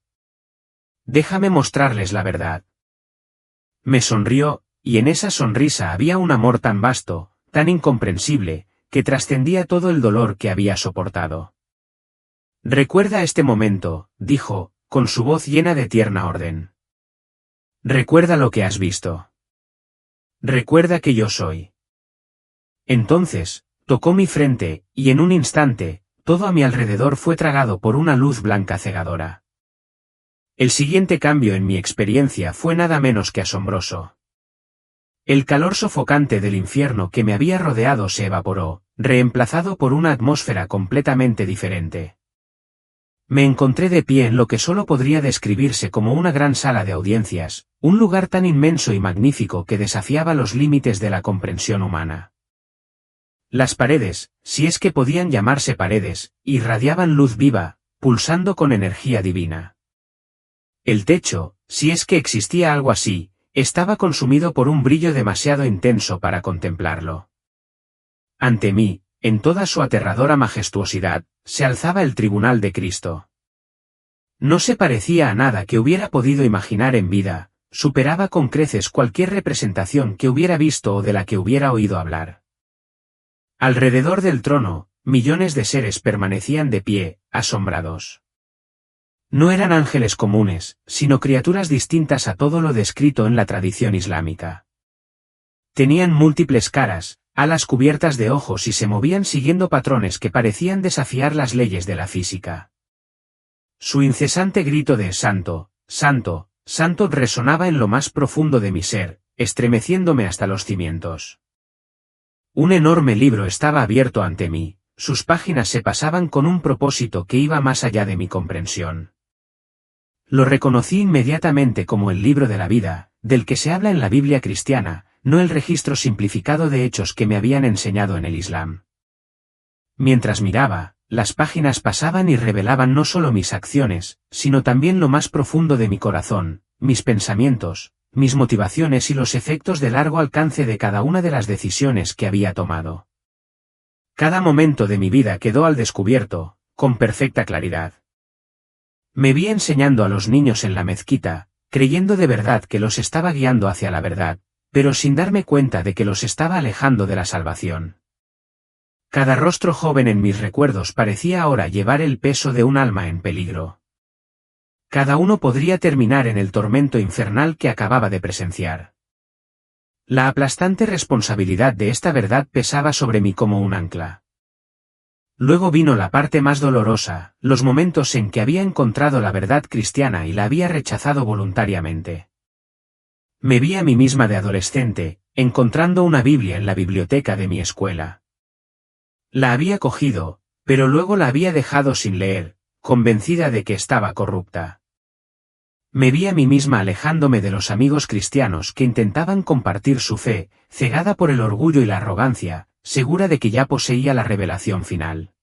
Déjame mostrarles la verdad. Me sonrió, y en esa sonrisa había un amor tan vasto, tan incomprensible, que trascendía todo el dolor que había soportado. Recuerda este momento, dijo, con su voz llena de tierna orden. Recuerda lo que has visto. Recuerda que yo soy. Entonces, tocó mi frente, y en un instante, todo a mi alrededor fue tragado por una luz blanca cegadora. El siguiente cambio en mi experiencia fue nada menos que asombroso. El calor sofocante del infierno que me había rodeado se evaporó, reemplazado por una atmósfera completamente diferente. Me encontré de pie en lo que solo podría describirse como una gran sala de audiencias, un lugar tan inmenso y magnífico que desafiaba los límites de la comprensión humana. Las paredes, si es que podían llamarse paredes, irradiaban luz viva, pulsando con energía divina. El techo, si es que existía algo así, estaba consumido por un brillo demasiado intenso para contemplarlo. Ante mí, en toda su aterradora majestuosidad, se alzaba el tribunal de Cristo. No se parecía a nada que hubiera podido imaginar en vida, superaba con creces cualquier representación que hubiera visto o de la que hubiera oído hablar. Alrededor del trono, millones de seres permanecían de pie, asombrados. No eran ángeles comunes, sino criaturas distintas a todo lo descrito en la tradición islámica. Tenían múltiples caras, alas cubiertas de ojos y se movían siguiendo patrones que parecían desafiar las leyes de la física. Su incesante grito de «Santo, Santo, Santo» resonaba en lo más profundo de mi ser, estremeciéndome hasta los cimientos. Un enorme libro estaba abierto ante mí, sus páginas se pasaban con un propósito que iba más allá de mi comprensión. Lo reconocí inmediatamente como el libro de la vida, del que se habla en la Biblia cristiana, no el registro simplificado de hechos que me habían enseñado en el Islam. Mientras miraba, las páginas pasaban y revelaban no solo mis acciones, sino también lo más profundo de mi corazón, mis pensamientos, mis motivaciones y los efectos de largo alcance de cada una de las decisiones que había tomado. Cada momento de mi vida quedó al descubierto, con perfecta claridad. Me vi enseñando a los niños en la mezquita, creyendo de verdad que los estaba guiando hacia la verdad, pero sin darme cuenta de que los estaba alejando de la salvación. Cada rostro joven en mis recuerdos parecía ahora llevar el peso de un alma en peligro. Cada uno podría terminar en el tormento infernal que acababa de presenciar. La aplastante responsabilidad de esta verdad pesaba sobre mí como un ancla. Luego vino la parte más dolorosa, los momentos en que había encontrado la verdad cristiana y la había rechazado voluntariamente. Me vi a mí misma de adolescente, encontrando una Biblia en la biblioteca de mi escuela. La había cogido, pero luego la había dejado sin leer, convencida de que estaba corrupta. Me vi a mí misma alejándome de los amigos cristianos que intentaban compartir su fe, cegada por el orgullo y la arrogancia, segura de que ya poseía la revelación final.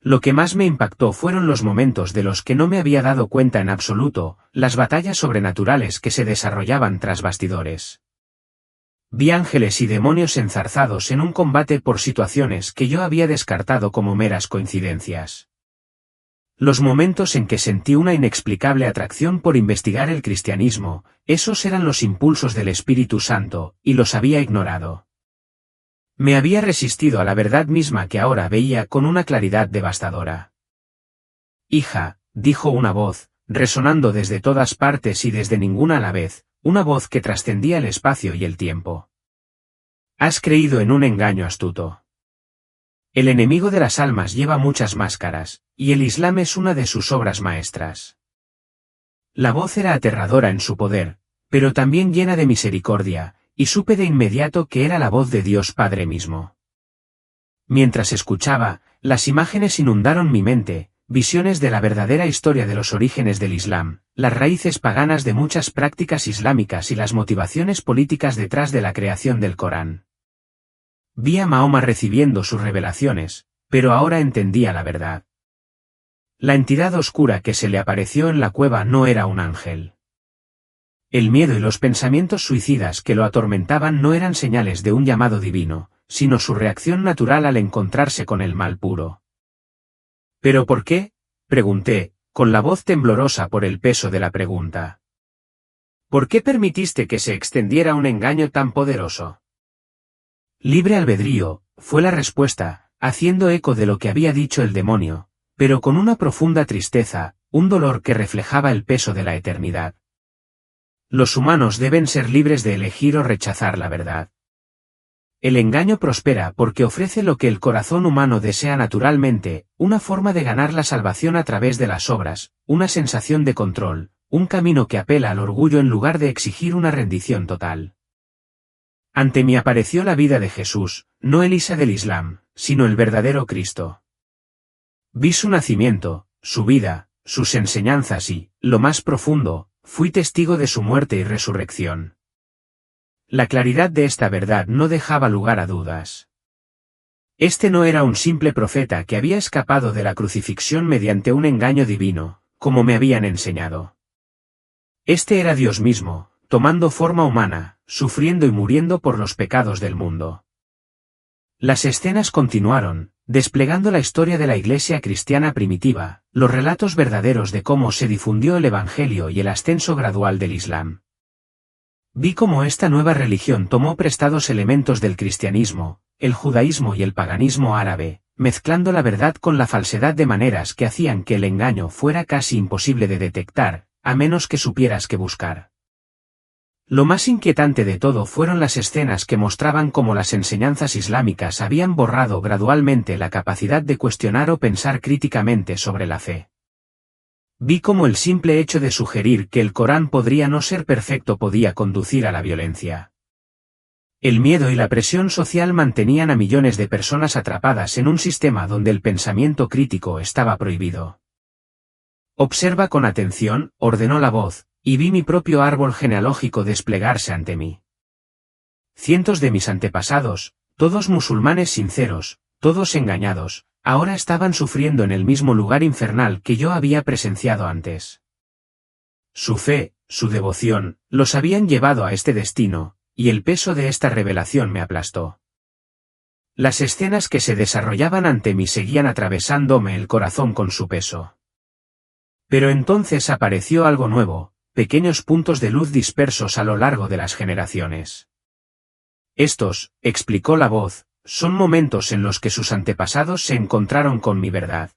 Lo que más me impactó fueron los momentos de los que no me había dado cuenta en absoluto, las batallas sobrenaturales que se desarrollaban tras bastidores. Vi ángeles y demonios enzarzados en un combate por situaciones que yo había descartado como meras coincidencias. Los momentos en que sentí una inexplicable atracción por investigar el cristianismo, esos eran los impulsos del Espíritu Santo, y los había ignorado. Me había resistido a la verdad misma que ahora veía con una claridad devastadora. «Hija», dijo una voz, resonando desde todas partes y desde ninguna a la vez, una voz que trascendía el espacio y el tiempo. «Has creído en un engaño astuto. El enemigo de las almas lleva muchas máscaras, y el Islam es una de sus obras maestras». La voz era aterradora en su poder, pero también llena de misericordia, y supe de inmediato que era la voz de Dios Padre mismo. Mientras escuchaba, las imágenes inundaron mi mente, visiones de la verdadera historia de los orígenes del Islam, las raíces paganas de muchas prácticas islámicas y las motivaciones políticas detrás de la creación del Corán. Vi a Mahoma recibiendo sus revelaciones, pero ahora entendía la verdad. La entidad oscura que se le apareció en la cueva no era un ángel. El miedo y los pensamientos suicidas que lo atormentaban no eran señales de un llamado divino, sino su reacción natural al encontrarse con el mal puro. ¿Pero por qué?, pregunté, con la voz temblorosa por el peso de la pregunta. ¿Por qué permitiste que se extendiera un engaño tan poderoso? Libre albedrío, fue la respuesta, haciendo eco de lo que había dicho el demonio, pero con una profunda tristeza, un dolor que reflejaba el peso de la eternidad. Los humanos deben ser libres de elegir o rechazar la verdad. El engaño prospera porque ofrece lo que el corazón humano desea naturalmente, una forma de ganar la salvación a través de las obras, una sensación de control, un camino que apela al orgullo en lugar de exigir una rendición total. Ante mí apareció la vida de Jesús, no el Isa del Islam, sino el verdadero Cristo. Vi su nacimiento, su vida, sus enseñanzas y, lo más profundo, fui testigo de su muerte y resurrección. La claridad de esta verdad no dejaba lugar a dudas. Este no era un simple profeta que había escapado de la crucifixión mediante un engaño divino, como me habían enseñado. Este era Dios mismo, tomando forma humana, sufriendo y muriendo por los pecados del mundo. Las escenas continuaron, desplegando la historia de la Iglesia cristiana primitiva, los relatos verdaderos de cómo se difundió el Evangelio y el ascenso gradual del Islam. Vi cómo esta nueva religión tomó prestados elementos del cristianismo, el judaísmo y el paganismo árabe, mezclando la verdad con la falsedad de maneras que hacían que el engaño fuera casi imposible de detectar, a menos que supieras qué buscar. Lo más inquietante de todo fueron las escenas que mostraban cómo las enseñanzas islámicas habían borrado gradualmente la capacidad de cuestionar o pensar críticamente sobre la fe. Vi cómo el simple hecho de sugerir que el Corán podría no ser perfecto podía conducir a la violencia. El miedo y la presión social mantenían a millones de personas atrapadas en un sistema donde el pensamiento crítico estaba prohibido. Observa con atención, ordenó la voz, y vi mi propio árbol genealógico desplegarse ante mí. Cientos de mis antepasados, todos musulmanes sinceros, todos engañados, ahora estaban sufriendo en el mismo lugar infernal que yo había presenciado antes. Su fe, su devoción, los habían llevado a este destino, y el peso de esta revelación me aplastó. Las escenas que se desarrollaban ante mí seguían atravesándome el corazón con su peso. Pero entonces apareció algo nuevo, pequeños puntos de luz dispersos a lo largo de las generaciones. Estos, explicó la voz, son momentos en los que sus antepasados se encontraron con mi verdad.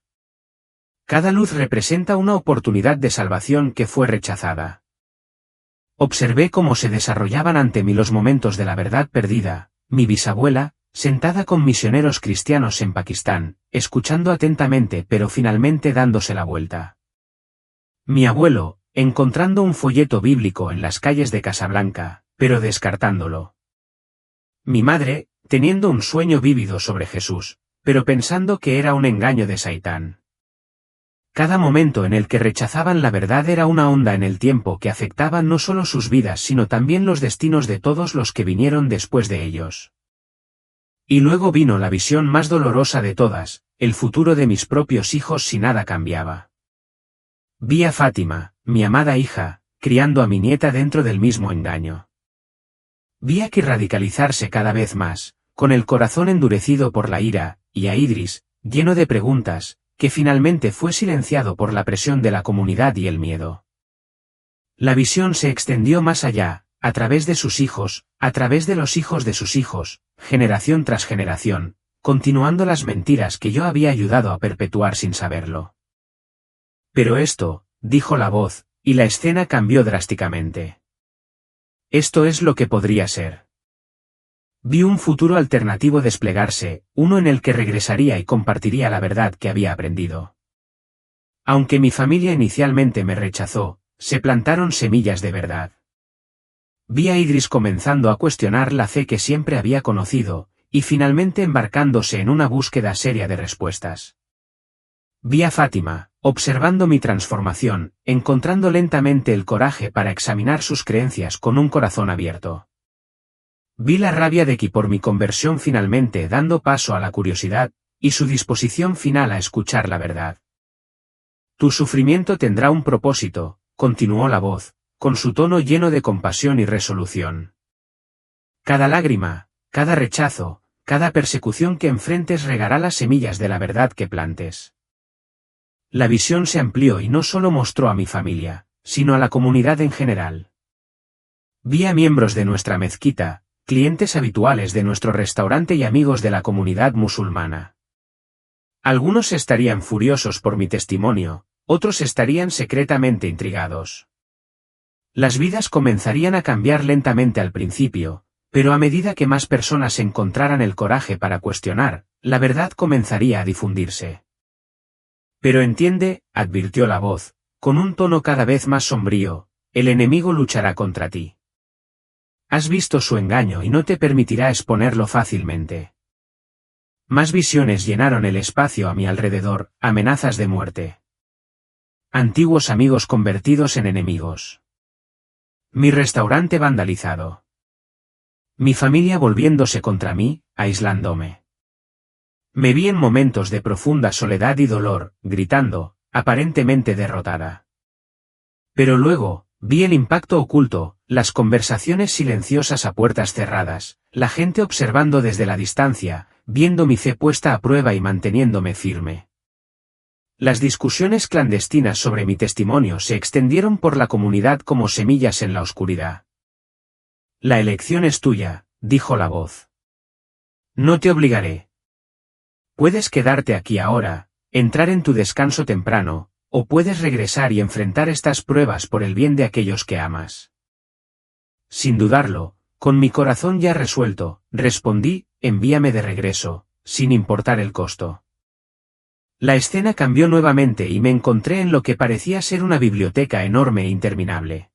Cada luz representa una oportunidad de salvación que fue rechazada. Observé cómo se desarrollaban ante mí los momentos de la verdad perdida, mi bisabuela, sentada con misioneros cristianos en Pakistán, escuchando atentamente pero finalmente dándose la vuelta. Mi abuelo, encontrando un folleto bíblico en las calles de Casablanca, pero descartándolo. Mi madre, teniendo un sueño vívido sobre Jesús, pero pensando que era un engaño de Saitán. Cada momento en el que rechazaban la verdad era una onda en el tiempo que afectaba no solo sus vidas sino también los destinos de todos los que vinieron después de ellos. Y luego vino la visión más dolorosa de todas, el futuro de mis propios hijos si nada cambiaba. Vi a Fátima, mi amada hija, criando a mi nieta dentro del mismo engaño. Vi a Ki radicalizarse cada vez más, con el corazón endurecido por la ira, y a Idris, lleno de preguntas, que finalmente fue silenciado por la presión de la comunidad y el miedo. La visión se extendió más allá, a través de sus hijos, a través de los hijos de sus hijos, generación tras generación, continuando las mentiras que yo había ayudado a perpetuar sin saberlo. Pero esto, dijo la voz, y la escena cambió drásticamente. Esto es lo que podría ser. Vi un futuro alternativo desplegarse, uno en el que regresaría y compartiría la verdad que había aprendido. Aunque mi familia inicialmente me rechazó, se plantaron semillas de verdad. Vi a Idris comenzando a cuestionar la fe que siempre había conocido, y finalmente embarcándose en una búsqueda seria de respuestas. Vi a Fátima, observando mi transformación, encontrando lentamente el coraje para examinar sus creencias con un corazón abierto. Vi la rabia de Ki por mi conversión finalmente dando paso a la curiosidad, y su disposición final a escuchar la verdad. Tu sufrimiento tendrá un propósito, continuó la voz, con su tono lleno de compasión y resolución. Cada lágrima, cada rechazo, cada persecución que enfrentes regará las semillas de la verdad que plantes. La visión se amplió y no solo mostró a mi familia, sino a la comunidad en general. Vi a miembros de nuestra mezquita, clientes habituales de nuestro restaurante y amigos de la comunidad musulmana. Algunos estarían furiosos por mi testimonio, otros estarían secretamente intrigados. Las vidas comenzarían a cambiar lentamente al principio, Pero a medida que más personas encontraran el coraje para cuestionar, la verdad comenzaría a difundirse. Pero entiende, advirtió la voz, con un tono cada vez más sombrío, el enemigo luchará contra ti. Has visto su engaño y no te permitirá exponerlo fácilmente. Más visiones llenaron el espacio a mi alrededor, amenazas de muerte. Antiguos amigos convertidos en enemigos. Mi restaurante vandalizado. Mi familia volviéndose contra mí, aislándome. Me vi en momentos de profunda soledad y dolor, gritando, aparentemente derrotada. Pero luego, vi el impacto oculto, las conversaciones silenciosas a puertas cerradas, la gente observando desde la distancia, viendo mi fe puesta a prueba y manteniéndome firme. Las discusiones clandestinas sobre mi testimonio se extendieron por la comunidad como semillas en la oscuridad. La elección es tuya, dijo la voz. No te obligaré. Puedes quedarte aquí ahora, entrar en tu descanso temprano, o puedes regresar y enfrentar estas pruebas por el bien de aquellos que amas. Sin dudarlo, con mi corazón ya resuelto, respondí, envíame de regreso, sin importar el costo. La escena cambió nuevamente y me encontré en lo que parecía ser una biblioteca enorme e interminable.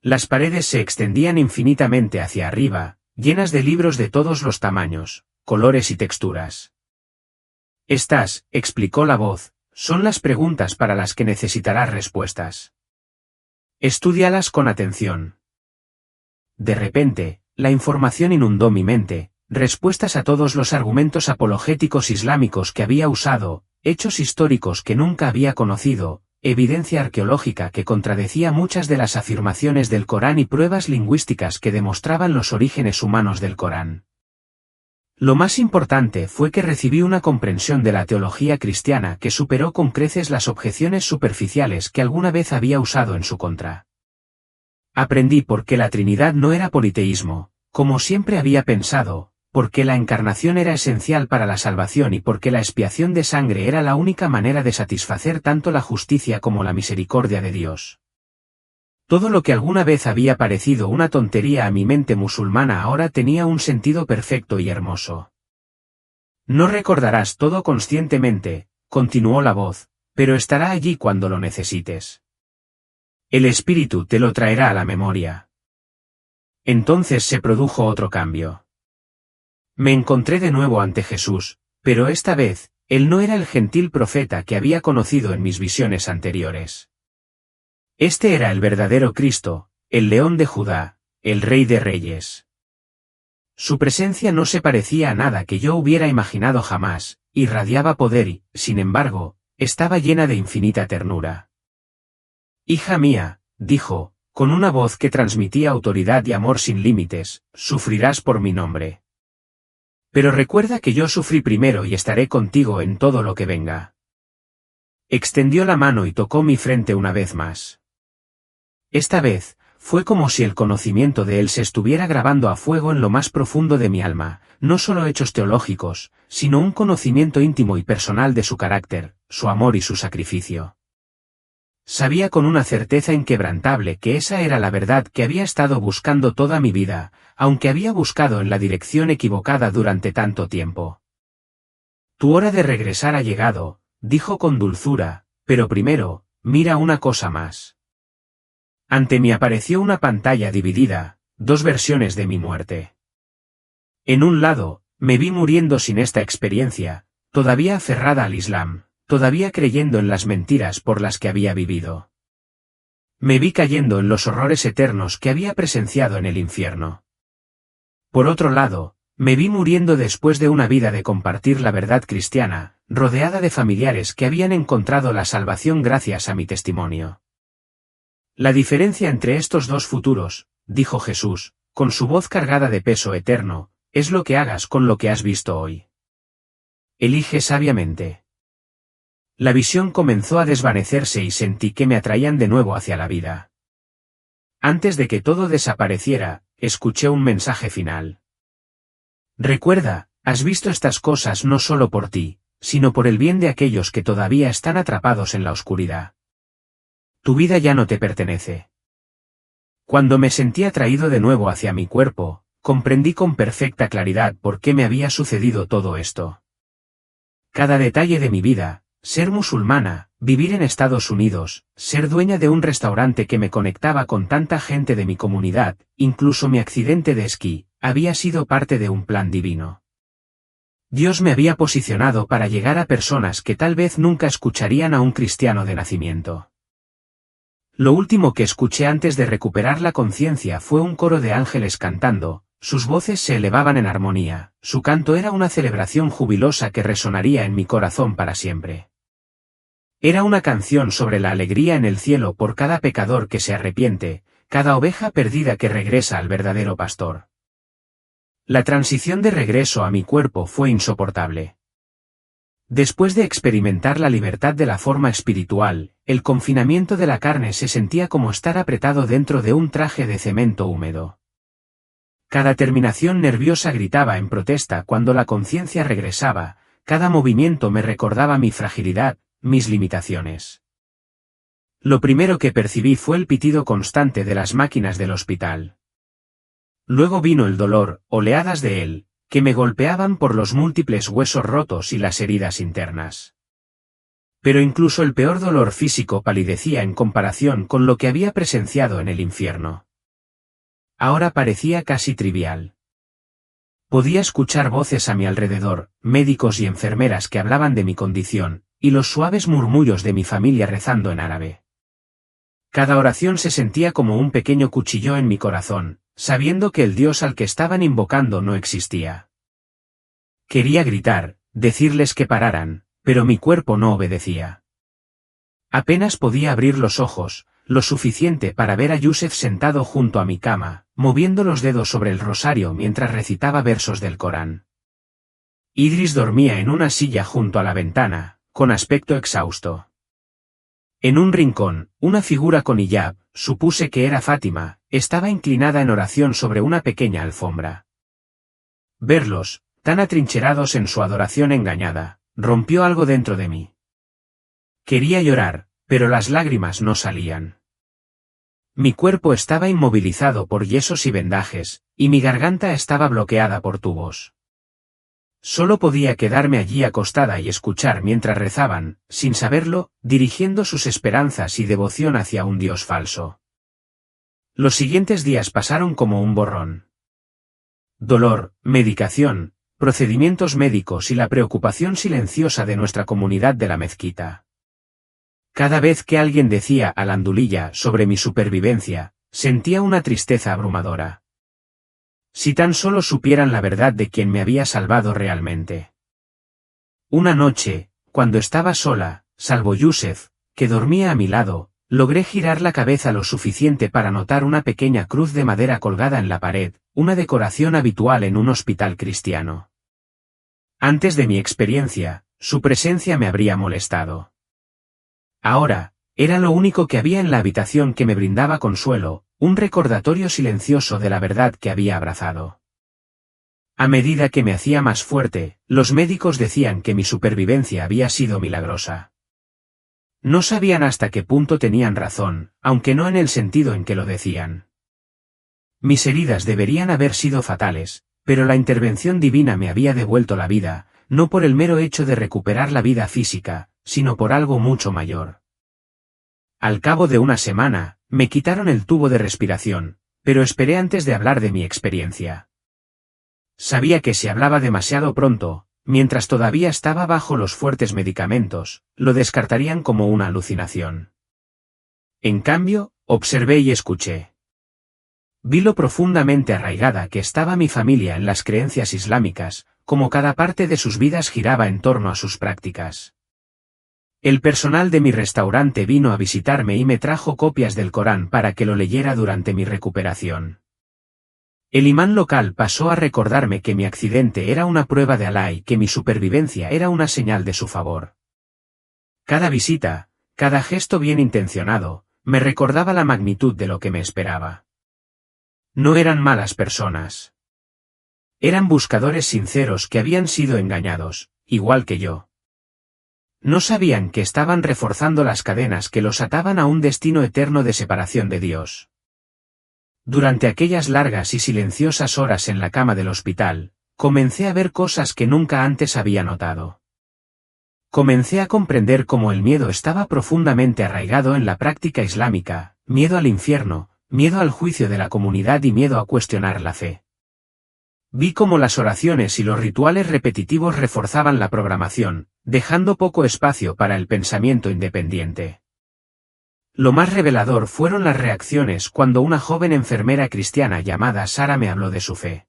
Las paredes se extendían infinitamente hacia arriba, llenas de libros de todos los tamaños, colores y texturas. Estas, explicó la voz, son las preguntas para las que necesitarás respuestas. Estúdialas con atención. De repente, la información inundó mi mente, respuestas a todos los argumentos apologéticos islámicos que había usado, hechos históricos que nunca había conocido, evidencia arqueológica que contradecía muchas de las afirmaciones del Corán y pruebas lingüísticas que demostraban los orígenes humanos del Corán. Lo más importante fue que recibí una comprensión de la teología cristiana que superó con creces las objeciones superficiales que alguna vez había usado en su contra. Aprendí por qué la Trinidad no era politeísmo, como siempre había pensado, por qué la encarnación era esencial para la salvación y por qué la expiación de sangre era la única manera de satisfacer tanto la justicia como la misericordia de Dios. Todo lo que alguna vez había parecido una tontería a mi mente musulmana ahora tenía un sentido perfecto y hermoso. No recordarás todo conscientemente, continuó la voz, pero estará allí cuando lo necesites. El Espíritu te lo traerá a la memoria. Entonces se produjo otro cambio. Me encontré de nuevo ante Jesús, pero esta vez, él no era el gentil profeta que había conocido en mis visiones anteriores. Este era el verdadero Cristo, el León de Judá, el Rey de Reyes. Su presencia no se parecía a nada que yo hubiera imaginado jamás, irradiaba poder y, sin embargo, estaba llena de infinita ternura. Hija mía, dijo, con una voz que transmitía autoridad y amor sin límites, sufrirás por mi nombre. Pero recuerda que yo sufrí primero y estaré contigo en todo lo que venga. Extendió la mano y tocó mi frente una vez más. Esta vez, fue como si el conocimiento de él se estuviera grabando a fuego en lo más profundo de mi alma, no solo hechos teológicos, sino un conocimiento íntimo y personal de su carácter, su amor y su sacrificio. Sabía con una certeza inquebrantable que esa era la verdad que había estado buscando toda mi vida, aunque había buscado en la dirección equivocada durante tanto tiempo. Tu hora de regresar ha llegado, dijo con dulzura, pero primero, mira una cosa más. Ante mí apareció una pantalla dividida, dos versiones de mi muerte. En un lado, me vi muriendo sin esta experiencia, todavía aferrada al Islam, todavía creyendo en las mentiras por las que había vivido. Me vi cayendo en los horrores eternos que había presenciado en el infierno. Por otro lado, me vi muriendo después de una vida de compartir la verdad cristiana, rodeada de familiares que habían encontrado la salvación gracias a mi testimonio. La diferencia entre estos dos futuros, dijo Jesús, con su voz cargada de peso eterno, es lo que hagas con lo que has visto hoy. Elige sabiamente. La visión comenzó a desvanecerse y sentí que me atraían de nuevo hacia la vida. Antes de que todo desapareciera, escuché un mensaje final. Recuerda, has visto estas cosas no solo por ti, sino por el bien de aquellos que todavía están atrapados en la oscuridad. Tu vida ya no te pertenece. Cuando me sentí atraído de nuevo hacia mi cuerpo, comprendí con perfecta claridad por qué me había sucedido todo esto. Cada detalle de mi vida, ser musulmana, vivir en Estados Unidos, ser dueña de un restaurante que me conectaba con tanta gente de mi comunidad, incluso mi accidente de esquí, había sido parte de un plan divino. Dios me había posicionado para llegar a personas que tal vez nunca escucharían a un cristiano de nacimiento. Lo último que escuché antes de recuperar la conciencia fue un coro de ángeles cantando, sus voces se elevaban en armonía, su canto era una celebración jubilosa que resonaría en mi corazón para siempre. Era una canción sobre la alegría en el cielo por cada pecador que se arrepiente, cada oveja perdida que regresa al verdadero pastor. La transición de regreso a mi cuerpo fue insoportable. Después de experimentar la libertad de la forma espiritual, el confinamiento de la carne se sentía como estar apretado dentro de un traje de cemento húmedo. Cada terminación nerviosa gritaba en protesta cuando la conciencia regresaba, cada movimiento me recordaba mi fragilidad, mis limitaciones. Lo primero que percibí fue el pitido constante de las máquinas del hospital. Luego vino el dolor, oleadas de él, que me golpeaban por los múltiples huesos rotos y las heridas internas. Pero incluso el peor dolor físico palidecía en comparación con lo que había presenciado en el infierno. Ahora parecía casi trivial. Podía escuchar voces a mi alrededor, médicos y enfermeras que hablaban de mi condición, y los suaves murmullos de mi familia rezando en árabe. Cada oración se sentía como un pequeño cuchillo en mi corazón, sabiendo que el Dios al que estaban invocando no existía. Quería gritar, decirles que pararan, pero mi cuerpo no obedecía. Apenas podía abrir los ojos, lo suficiente para ver a Yusef sentado junto a mi cama, moviendo los dedos sobre el rosario mientras recitaba versos del Corán. Idris dormía en una silla junto a la ventana, con aspecto exhausto. En un rincón, una figura con hijab, supuse que era Fátima, estaba inclinada en oración sobre una pequeña alfombra. Verlos, tan atrincherados en su adoración engañada, rompió algo dentro de mí. Quería llorar, pero las lágrimas no salían. Mi cuerpo estaba inmovilizado por yesos y vendajes, y mi garganta estaba bloqueada por tubos. Solo podía quedarme allí acostada y escuchar mientras rezaban, sin saberlo, dirigiendo sus esperanzas y devoción hacia un Dios falso. Los siguientes días pasaron como un borrón. Dolor, medicación, procedimientos médicos y la preocupación silenciosa de nuestra comunidad de la mezquita. Cada vez que alguien decía al-Andulilla sobre mi supervivencia, sentía una tristeza abrumadora. Si tan solo supieran la verdad de quien me había salvado realmente. Una noche, cuando estaba sola, salvo Yusef, que dormía a mi lado, logré girar la cabeza lo suficiente para notar una pequeña cruz de madera colgada en la pared, una decoración habitual en un hospital cristiano. Antes de mi experiencia, su presencia me habría molestado. Ahora, era lo único que había en la habitación que me brindaba consuelo, un recordatorio silencioso de la verdad que había abrazado. A medida que me hacía más fuerte, los médicos decían que mi supervivencia había sido milagrosa. No sabían hasta qué punto tenían razón, aunque no en el sentido en que lo decían. Mis heridas deberían haber sido fatales, pero la intervención divina me había devuelto la vida, no por el mero hecho de recuperar la vida física, sino por algo mucho mayor. Al cabo de una semana, me quitaron el tubo de respiración, pero esperé antes de hablar de mi experiencia. Sabía que si hablaba demasiado pronto, mientras todavía estaba bajo los fuertes medicamentos, lo descartarían como una alucinación. En cambio, observé y escuché. Vi lo profundamente arraigada que estaba mi familia en las creencias islámicas, como cada parte de sus vidas giraba en torno a sus prácticas. El personal de mi restaurante vino a visitarme y me trajo copias del Corán para que lo leyera durante mi recuperación. El imán local pasó a recordarme que mi accidente era una prueba de Alá y que mi supervivencia era una señal de su favor. Cada visita, cada gesto bien intencionado, me recordaba la magnitud de lo que me esperaba. No eran malas personas. Eran buscadores sinceros que habían sido engañados, igual que yo. No sabían que estaban reforzando las cadenas que los ataban a un destino eterno de separación de Dios. Durante aquellas largas y silenciosas horas en la cama del hospital, comencé a ver cosas que nunca antes había notado. Comencé a comprender cómo el miedo estaba profundamente arraigado en la práctica islámica, miedo al infierno, miedo al juicio de la comunidad y miedo a cuestionar la fe. Vi cómo las oraciones y los rituales repetitivos reforzaban la programación, dejando poco espacio para el pensamiento independiente. Lo más revelador fueron las reacciones cuando una joven enfermera cristiana llamada Sara me habló de su fe.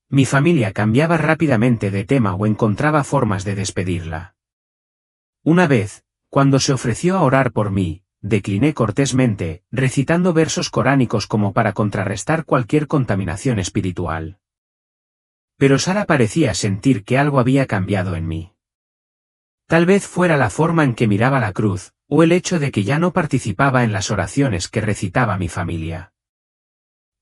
Mi familia cambiaba rápidamente de tema o encontraba formas de despedirla. Una vez, cuando se ofreció a orar por mí, decliné cortésmente, recitando versos coránicos como para contrarrestar cualquier contaminación espiritual. Pero Sara parecía sentir que algo había cambiado en mí. Tal vez fuera la forma en que miraba la cruz, o el hecho de que ya no participaba en las oraciones que recitaba mi familia.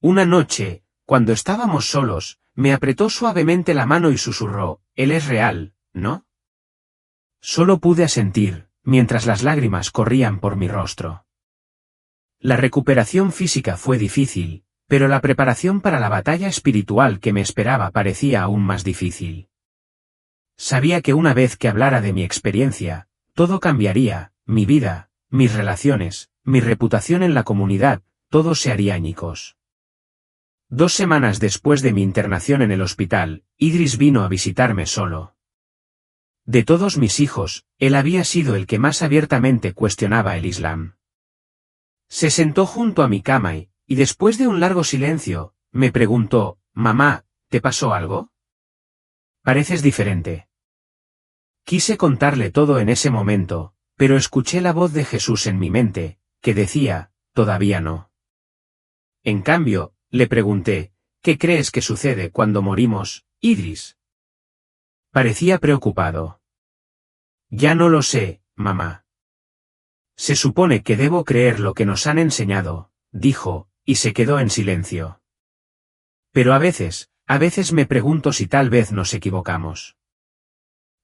Una noche, cuando estábamos solos, me apretó suavemente la mano y susurró, «Él es real, ¿no?». Solo pude asentir, mientras las lágrimas corrían por mi rostro. La recuperación física fue difícil, pero la preparación para la batalla espiritual que me esperaba parecía aún más difícil. Sabía que una vez que hablara de mi experiencia, todo cambiaría, mi vida, mis relaciones, mi reputación en la comunidad, todo se haría añicos. 2 semanas después de mi internación en el hospital, Idris vino a visitarme solo. De todos mis hijos, él había sido el que más abiertamente cuestionaba el Islam. Se sentó junto a mi cama y después de un largo silencio, me preguntó, «Mamá, ¿te pasó algo? Pareces diferente». Quise contarle todo en ese momento, pero escuché la voz de Jesús en mi mente, que decía, «Todavía no». En cambio, le pregunté, «¿Qué crees que sucede cuando morimos, Idris?». Parecía preocupado. «Ya no lo sé, mamá. Se supone que debo creer lo que nos han enseñado», dijo, y se quedó en silencio. «Pero a veces me pregunto si tal vez nos equivocamos».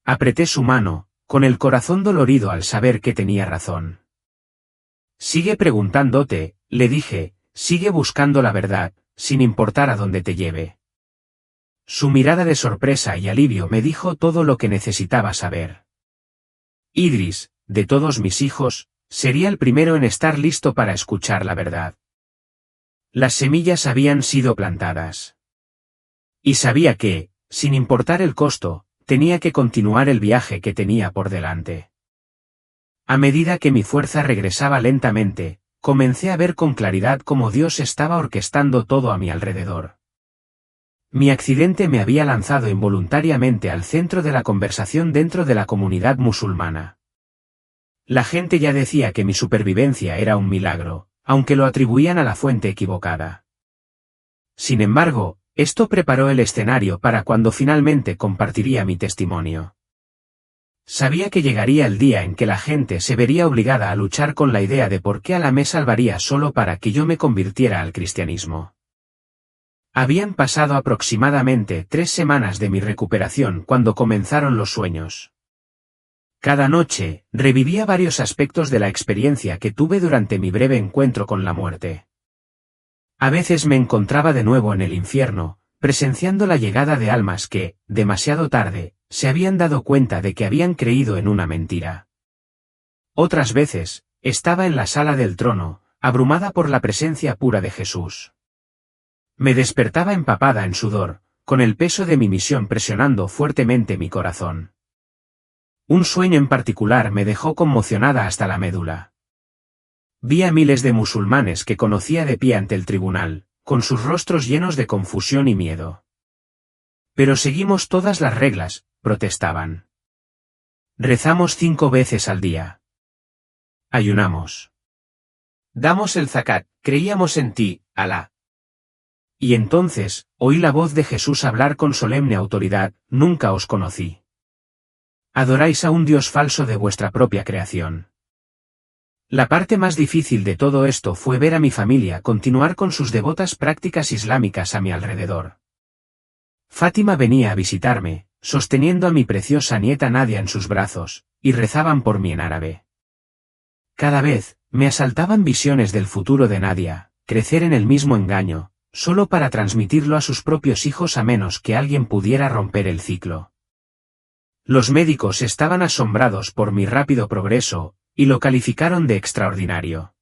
Apreté su mano, con el corazón dolorido al saber que tenía razón. «Sigue preguntándote», le dije, «sigue buscando la verdad, sin importar a dónde te lleve». Su mirada de sorpresa y alivio me dijo todo lo que necesitaba saber. Idris, de todos mis hijos, sería el primero en estar listo para escuchar la verdad. Las semillas habían sido plantadas. Y sabía que, sin importar el costo, tenía que continuar el viaje que tenía por delante. A medida que mi fuerza regresaba lentamente, comencé a ver con claridad cómo Dios estaba orquestando todo a mi alrededor. Mi accidente me había lanzado involuntariamente al centro de la conversación dentro de la comunidad musulmana. La gente ya decía que mi supervivencia era un milagro, aunque lo atribuían a la fuente equivocada. Sin embargo, esto preparó el escenario para cuando finalmente compartiría mi testimonio. Sabía que llegaría el día en que la gente se vería obligada a luchar con la idea de por qué Alá me salvaría solo para que yo me convirtiera al cristianismo. Habían pasado aproximadamente 3 semanas de mi recuperación cuando comenzaron los sueños. Cada noche, revivía varios aspectos de la experiencia que tuve durante mi breve encuentro con la muerte. A veces me encontraba de nuevo en el infierno, presenciando la llegada de almas que, demasiado tarde, se habían dado cuenta de que habían creído en una mentira. Otras veces, estaba en la sala del trono, abrumada por la presencia pura de Jesús. Me despertaba empapada en sudor, con el peso de mi misión presionando fuertemente mi corazón. Un sueño en particular me dejó conmocionada hasta la médula. Vi a miles de musulmanes que conocía de pie ante el tribunal, con sus rostros llenos de confusión y miedo. «Pero seguimos todas las reglas», protestaban. «Rezamos 5 veces al día. Ayunamos. Damos el zakat, creíamos en ti, Alá». Y entonces, oí la voz de Jesús hablar con solemne autoridad, «Nunca os conocí. Adoráis a un Dios falso de vuestra propia creación». La parte más difícil de todo esto fue ver a mi familia continuar con sus devotas prácticas islámicas a mi alrededor. Fátima venía a visitarme, sosteniendo a mi preciosa nieta Nadia en sus brazos, y rezaban por mí en árabe. Cada vez, me asaltaban visiones del futuro de Nadia, crecer en el mismo engaño, solo para transmitirlo a sus propios hijos a menos que alguien pudiera romper el ciclo. Los médicos estaban asombrados por mi rápido progreso, y lo calificaron de extraordinario.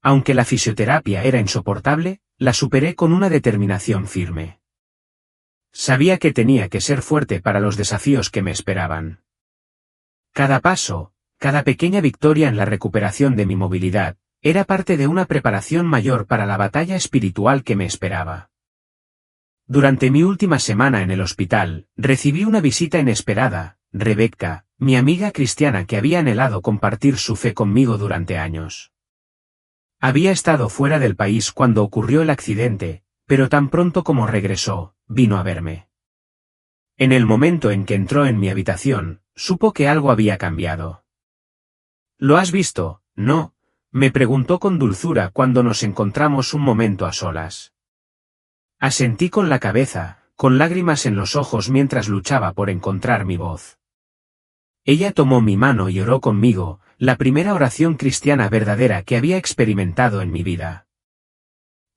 Aunque la fisioterapia era insoportable, la superé con una determinación firme. Sabía que tenía que ser fuerte para los desafíos que me esperaban. Cada paso, cada pequeña victoria en la recuperación de mi movilidad, era parte de una preparación mayor para la batalla espiritual que me esperaba. Durante mi última semana en el hospital, recibí una visita inesperada, Rebecca, mi amiga cristiana que había anhelado compartir su fe conmigo durante años. Había estado fuera del país cuando ocurrió el accidente, pero tan pronto como regresó, vino a verme. En el momento en que entró en mi habitación, supo que algo había cambiado. ¿Lo has visto, no?, me preguntó con dulzura cuando nos encontramos un momento a solas. Asentí con la cabeza, con lágrimas en los ojos mientras luchaba por encontrar mi voz. Ella tomó mi mano y oró conmigo, la primera oración cristiana verdadera que había experimentado en mi vida.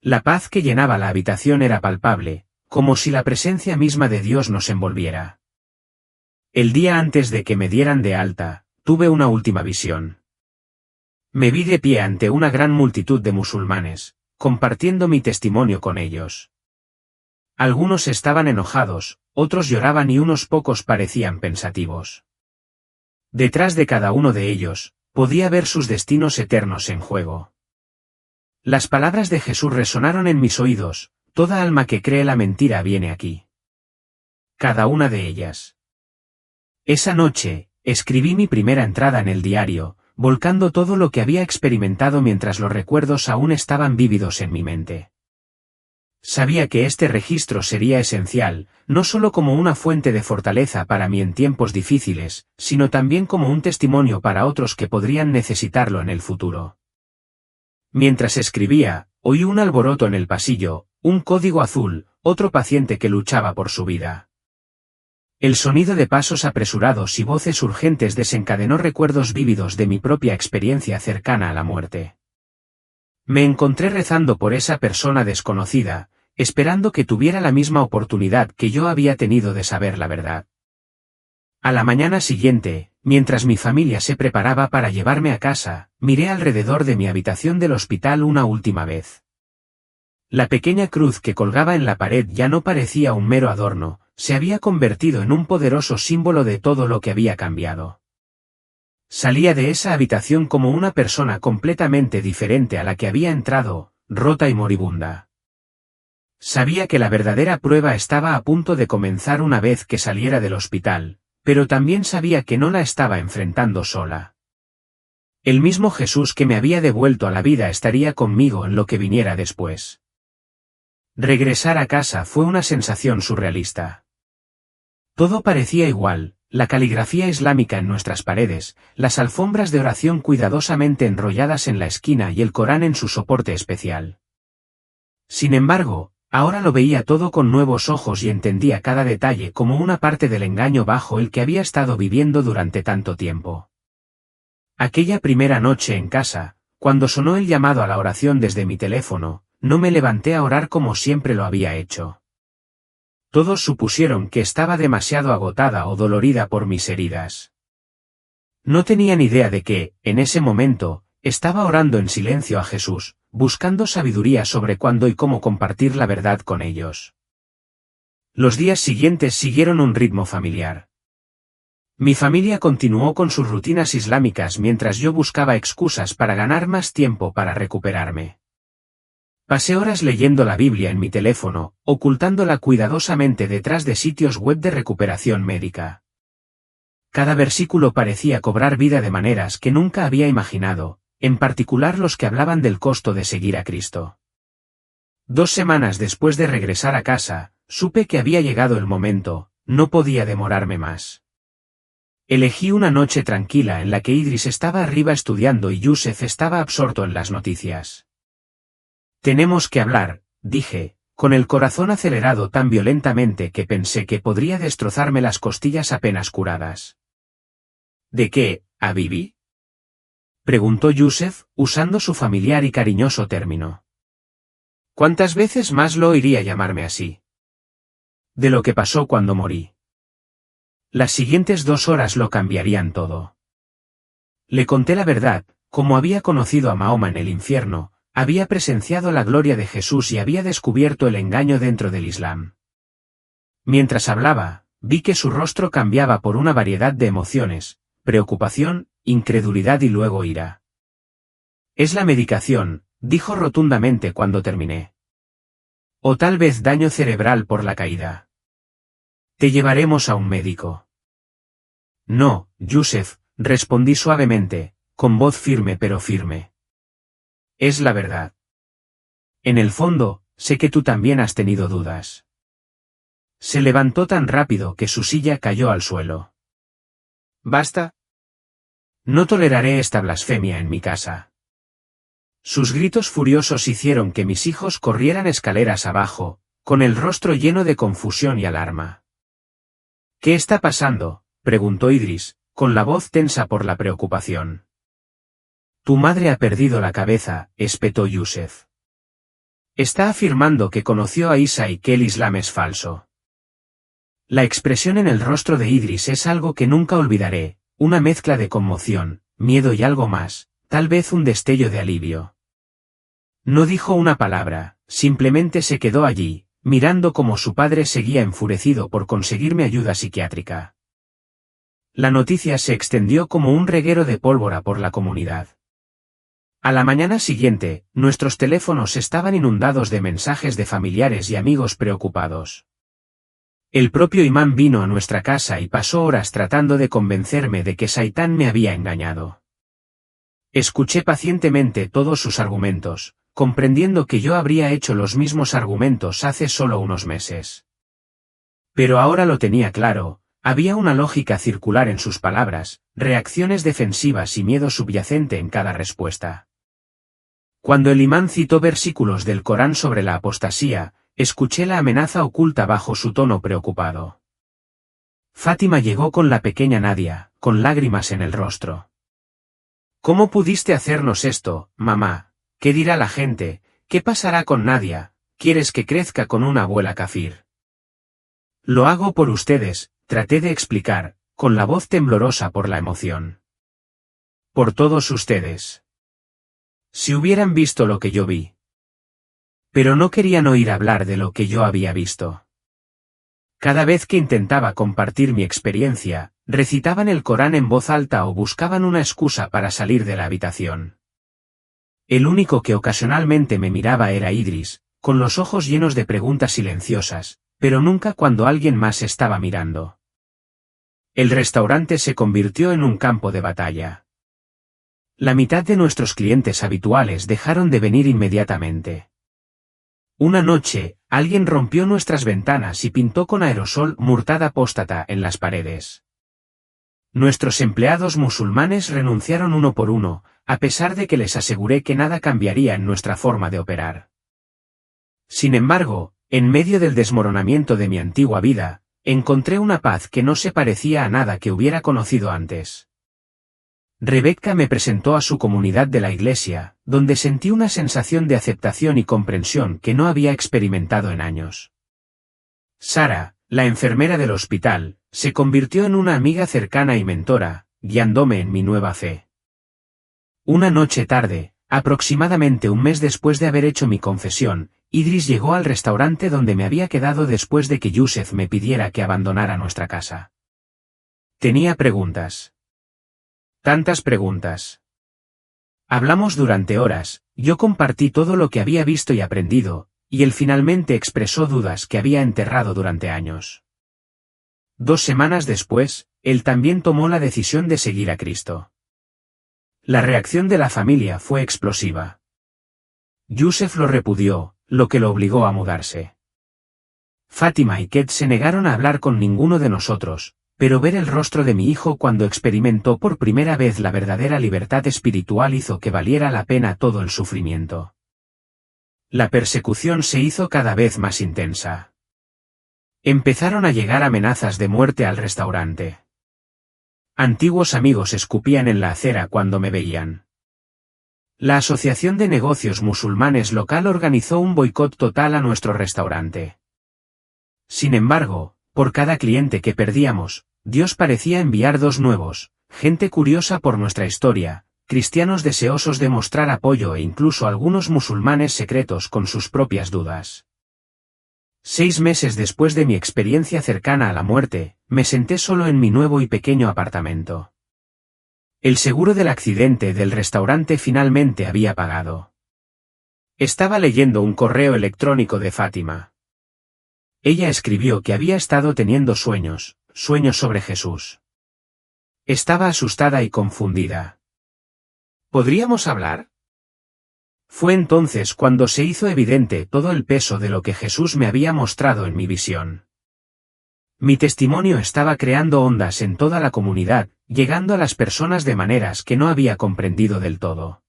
La paz que llenaba la habitación era palpable, como si la presencia misma de Dios nos envolviera. El día antes de que me dieran de alta, tuve una última visión. Me vi de pie ante una gran multitud de musulmanes, compartiendo mi testimonio con ellos. Algunos estaban enojados, otros lloraban y unos pocos parecían pensativos. Detrás de cada uno de ellos, podía ver sus destinos eternos en juego. Las palabras de Jesús resonaron en mis oídos: toda alma que cree la mentira viene aquí. Cada una de ellas. Esa noche, escribí mi primera entrada en el diario, volcando todo lo que había experimentado mientras los recuerdos aún estaban vívidos en mi mente. Sabía que este registro sería esencial, no solo como una fuente de fortaleza para mí en tiempos difíciles, sino también como un testimonio para otros que podrían necesitarlo en el futuro. Mientras escribía, oí un alboroto en el pasillo, un código azul, otro paciente que luchaba por su vida. El sonido de pasos apresurados y voces urgentes desencadenó recuerdos vívidos de mi propia experiencia cercana a la muerte. Me encontré rezando por esa persona desconocida, esperando que tuviera la misma oportunidad que yo había tenido de saber la verdad. A la mañana siguiente, mientras mi familia se preparaba para llevarme a casa, miré alrededor de mi habitación del hospital una última vez. La pequeña cruz que colgaba en la pared ya no parecía un mero adorno, se había convertido en un poderoso símbolo de todo lo que había cambiado. Salía de esa habitación como una persona completamente diferente a la que había entrado, rota y moribunda. Sabía que la verdadera prueba estaba a punto de comenzar una vez que saliera del hospital, pero también sabía que no la estaba enfrentando sola. El mismo Jesús que me había devuelto a la vida estaría conmigo en lo que viniera después. Regresar a casa fue una sensación surrealista. Todo parecía igual, la caligrafía islámica en nuestras paredes, las alfombras de oración cuidadosamente enrolladas en la esquina y el Corán en su soporte especial. Sin embargo, ahora lo veía todo con nuevos ojos y entendía cada detalle como una parte del engaño bajo el que había estado viviendo durante tanto tiempo. Aquella primera noche en casa, cuando sonó el llamado a la oración desde mi teléfono, no me levanté a orar como siempre lo había hecho. Todos supusieron que estaba demasiado agotada o dolorida por mis heridas. No tenían idea de que, en ese momento, estaba orando en silencio a Jesús, buscando sabiduría sobre cuándo y cómo compartir la verdad con ellos. Los días siguientes siguieron un ritmo familiar. Mi familia continuó con sus rutinas islámicas mientras yo buscaba excusas para ganar más tiempo para recuperarme. Pasé horas leyendo la Biblia en mi teléfono, ocultándola cuidadosamente detrás de sitios web de recuperación médica. Cada versículo parecía cobrar vida de maneras que nunca había imaginado, en particular los que hablaban del costo de seguir a Cristo. 2 semanas después de regresar a casa, supe que había llegado el momento, no podía demorarme más. Elegí una noche tranquila en la que Idris estaba arriba estudiando y Yusef estaba absorto en las noticias. Tenemos que hablar, dije, con el corazón acelerado tan violentamente que pensé que podría destrozarme las costillas apenas curadas. ¿De qué, Habibi? Preguntó Yusef, usando su familiar y cariñoso término. ¿Cuántas veces más lo oiría llamarme así? De lo que pasó cuando morí. Las siguientes 2 horas lo cambiarían todo. Le conté la verdad, como había conocido a Mahoma en el infierno, había presenciado la gloria de Jesús y había descubierto el engaño dentro del Islam. Mientras hablaba, vi que su rostro cambiaba por una variedad de emociones, preocupación, incredulidad y luego ira. Es la medicación, dijo rotundamente cuando terminé. O tal vez daño cerebral por la caída. Te llevaremos a un médico. No, Yusef, respondí suavemente, con voz firme pero firme. Es la verdad. En el fondo, sé que tú también has tenido dudas. Se levantó tan rápido que su silla cayó al suelo. ¿Basta? No toleraré esta blasfemia en mi casa. Sus gritos furiosos hicieron que mis hijos corrieran escaleras abajo, con el rostro lleno de confusión y alarma. ¿Qué está pasando?, preguntó Idris, con la voz tensa por la preocupación. Tu madre ha perdido la cabeza, espetó Yusef. Está afirmando que conoció a Isa y que el Islam es falso. La expresión en el rostro de Idris es algo que nunca olvidaré, una mezcla de conmoción, miedo y algo más, tal vez un destello de alivio. No dijo una palabra, simplemente se quedó allí, mirando cómo su padre seguía enfurecido por conseguirme ayuda psiquiátrica. La noticia se extendió como un reguero de pólvora por la comunidad. A la mañana siguiente, nuestros teléfonos estaban inundados de mensajes de familiares y amigos preocupados. El propio imán vino a nuestra casa y pasó horas tratando de convencerme de que Saitán me había engañado. Escuché pacientemente todos sus argumentos, comprendiendo que yo habría hecho los mismos argumentos hace solo unos meses. Pero ahora lo tenía claro, había una lógica circular en sus palabras, reacciones defensivas y miedo subyacente en cada respuesta. Cuando el imán citó versículos del Corán sobre la apostasía, escuché la amenaza oculta bajo su tono preocupado. Fátima llegó con la pequeña Nadia, con lágrimas en el rostro. ¿Cómo pudiste hacernos esto, mamá? ¿Qué dirá la gente? ¿Qué pasará con Nadia? ¿Quieres que crezca con una abuela kafir? Lo hago por ustedes, traté de explicar, con la voz temblorosa por la emoción. Por todos ustedes. Si hubieran visto lo que yo vi. Pero no querían oír hablar de lo que yo había visto. Cada vez que intentaba compartir mi experiencia, recitaban el Corán en voz alta o buscaban una excusa para salir de la habitación. El único que ocasionalmente me miraba era Idris, con los ojos llenos de preguntas silenciosas, pero nunca cuando alguien más estaba mirando. El restaurante se convirtió en un campo de batalla. La mitad de nuestros clientes habituales dejaron de venir inmediatamente. Una noche, alguien rompió nuestras ventanas y pintó con aerosol Murtad apóstata en las paredes. Nuestros empleados musulmanes renunciaron uno por uno, a pesar de que les aseguré que nada cambiaría en nuestra forma de operar. Sin embargo, en medio del desmoronamiento de mi antigua vida, encontré una paz que no se parecía a nada que hubiera conocido antes. Rebecca me presentó a su comunidad de la iglesia, donde sentí una sensación de aceptación y comprensión que no había experimentado en años. Sara, la enfermera del hospital, se convirtió en una amiga cercana y mentora, guiándome en mi nueva fe. Una noche tarde, aproximadamente un mes después de haber hecho mi confesión, Idris llegó al restaurante donde me había quedado después de que Yusef me pidiera que abandonara nuestra casa. Tenía preguntas. Tantas preguntas. Hablamos durante horas, yo compartí todo lo que había visto y aprendido, y él finalmente expresó dudas que había enterrado durante años. 2 semanas después, él también tomó la decisión de seguir a Cristo. La reacción de la familia fue explosiva. Yusef lo repudió, lo que lo obligó a mudarse. Fátima y Ket se negaron a hablar con ninguno de nosotros, pero ver el rostro de mi hijo cuando experimentó por primera vez la verdadera libertad espiritual hizo que valiera la pena todo el sufrimiento. La persecución se hizo cada vez más intensa. Empezaron a llegar amenazas de muerte al restaurante. Antiguos amigos escupían en la acera cuando me veían. La Asociación de Negocios Musulmanes local organizó un boicot total a nuestro restaurante. Sin embargo, por cada cliente que perdíamos, Dios parecía enviar dos nuevos, gente curiosa por nuestra historia, cristianos deseosos de mostrar apoyo e incluso algunos musulmanes secretos con sus propias dudas. 6 meses después de mi experiencia cercana a la muerte, me senté solo en mi nuevo y pequeño apartamento. El seguro del accidente del restaurante finalmente había pagado. Estaba leyendo un correo electrónico de Fátima. Ella escribió que había estado teniendo sueños sobre Jesús. Estaba asustada y confundida. ¿Podríamos hablar? Fue entonces cuando se hizo evidente todo el peso de lo que Jesús me había mostrado en mi visión. Mi testimonio estaba creando ondas en toda la comunidad, llegando a las personas de maneras que no había comprendido del todo.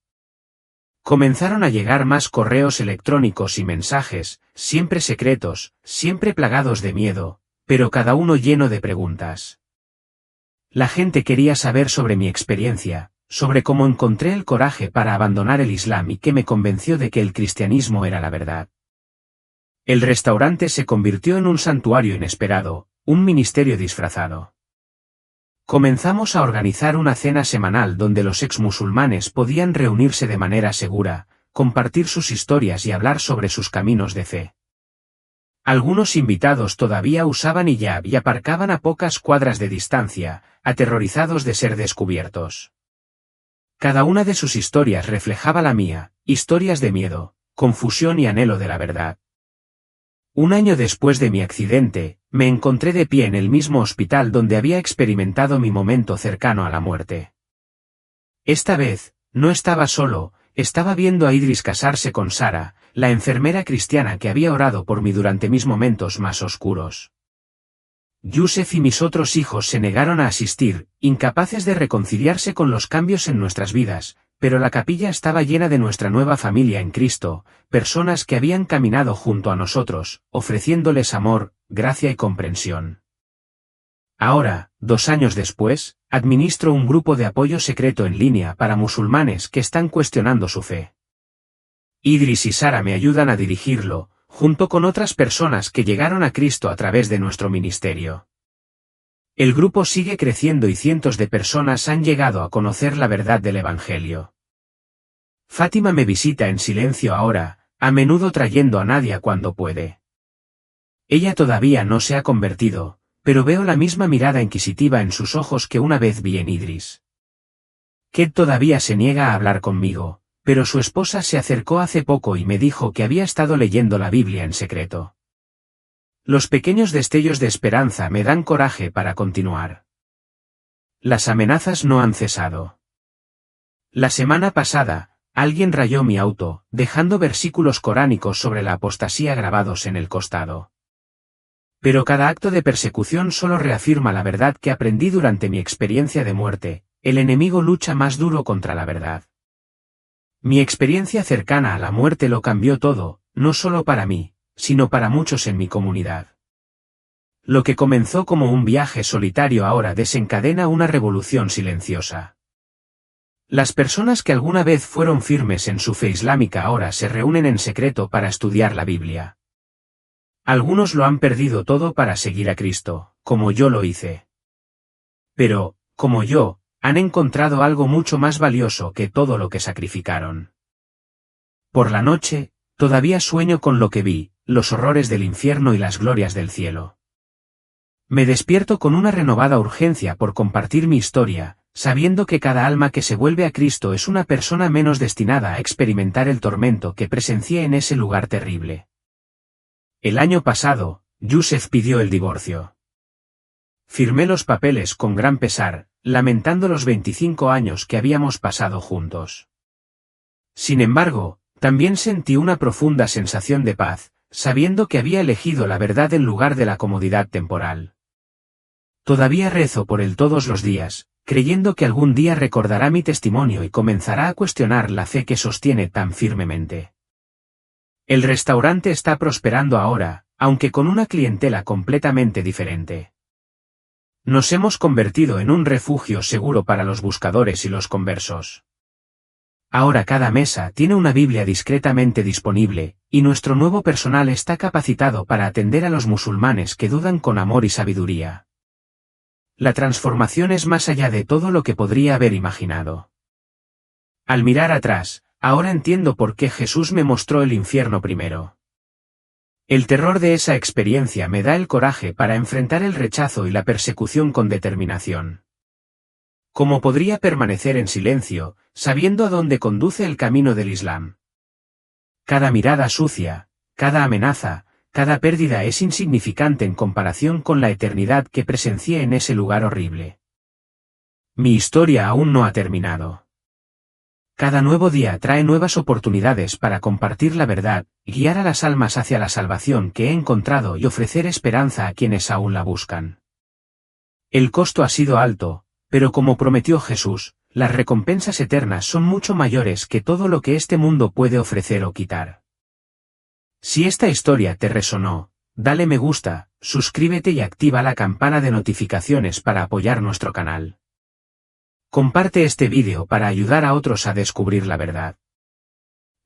Comenzaron a llegar más correos electrónicos y mensajes, siempre secretos, siempre plagados de miedo, pero cada uno lleno de preguntas. La gente quería saber sobre mi experiencia, sobre cómo encontré el coraje para abandonar el Islam y qué me convenció de que el cristianismo era la verdad. El restaurante se convirtió en un santuario inesperado, un ministerio disfrazado. Comenzamos a organizar una cena semanal donde los ex-musulmanes podían reunirse de manera segura, compartir sus historias y hablar sobre sus caminos de fe. Algunos invitados todavía usaban hijab y aparcaban a pocas cuadras de distancia, aterrorizados de ser descubiertos. Cada una de sus historias reflejaba la mía, historias de miedo, confusión y anhelo de la verdad. Un año después de mi accidente, me encontré de pie en el mismo hospital donde había experimentado mi momento cercano a la muerte. Esta vez, no estaba solo, estaba viendo a Idris casarse con Sara, la enfermera cristiana que había orado por mí durante mis momentos más oscuros. Yusef y mis otros hijos se negaron a asistir, incapaces de reconciliarse con los cambios en nuestras vidas, pero la capilla estaba llena de nuestra nueva familia en Cristo, personas que habían caminado junto a nosotros, ofreciéndoles amor, gracia y comprensión. Ahora, 2 años después, administro un grupo de apoyo secreto en línea para musulmanes que están cuestionando su fe. Idris y Sara me ayudan a dirigirlo, junto con otras personas que llegaron a Cristo a través de nuestro ministerio. El grupo sigue creciendo y cientos de personas han llegado a conocer la verdad del Evangelio. Fátima me visita en silencio ahora, a menudo trayendo a Nadia cuando puede. Ella todavía no se ha convertido, pero veo la misma mirada inquisitiva en sus ojos que una vez vi en Idris. Kate todavía se niega a hablar conmigo, pero su esposa se acercó hace poco y me dijo que había estado leyendo la Biblia en secreto. Los pequeños destellos de esperanza me dan coraje para continuar. Las amenazas no han cesado. La semana pasada, alguien rayó mi auto, dejando versículos coránicos sobre la apostasía grabados en el costado. Pero cada acto de persecución solo reafirma la verdad que aprendí durante mi experiencia de muerte: el enemigo lucha más duro contra la verdad. Mi experiencia cercana a la muerte lo cambió todo, no solo para mí, sino para muchos en mi comunidad. Lo que comenzó como un viaje solitario ahora desencadena una revolución silenciosa. Las personas que alguna vez fueron firmes en su fe islámica ahora se reúnen en secreto para estudiar la Biblia. Algunos lo han perdido todo para seguir a Cristo, como yo lo hice. Pero, como yo, han encontrado algo mucho más valioso que todo lo que sacrificaron. Por la noche, todavía sueño con lo que vi, los horrores del infierno y las glorias del cielo. Me despierto con una renovada urgencia por compartir mi historia, sabiendo que cada alma que se vuelve a Cristo es una persona menos destinada a experimentar el tormento que presencié en ese lugar terrible. El año pasado, Yusef pidió el divorcio. Firmé los papeles con gran pesar, lamentando los 25 años que habíamos pasado juntos. Sin embargo, también sentí una profunda sensación de paz, sabiendo que había elegido la verdad en lugar de la comodidad temporal. Todavía rezo por él todos los días, creyendo que algún día recordará mi testimonio y comenzará a cuestionar la fe que sostiene tan firmemente. El restaurante está prosperando ahora, aunque con una clientela completamente diferente. Nos hemos convertido en un refugio seguro para los buscadores y los conversos. Ahora cada mesa tiene una Biblia discretamente disponible, y nuestro nuevo personal está capacitado para atender a los musulmanes que dudan con amor y sabiduría. La transformación es más allá de todo lo que podría haber imaginado. Al mirar atrás, ahora entiendo por qué Jesús me mostró el infierno primero. El terror de esa experiencia me da el coraje para enfrentar el rechazo y la persecución con determinación. ¿Cómo podría permanecer en silencio, sabiendo a dónde conduce el camino del Islam? Cada mirada sucia, cada amenaza, cada pérdida es insignificante en comparación con la eternidad que presencié en ese lugar horrible. Mi historia aún no ha terminado. Cada nuevo día trae nuevas oportunidades para compartir la verdad, guiar a las almas hacia la salvación que he encontrado y ofrecer esperanza a quienes aún la buscan. El costo ha sido alto, pero como prometió Jesús, las recompensas eternas son mucho mayores que todo lo que este mundo puede ofrecer o quitar. Si esta historia te resonó, dale me gusta, suscríbete y activa la campana de notificaciones para apoyar nuestro canal. Comparte este vídeo para ayudar a otros a descubrir la verdad.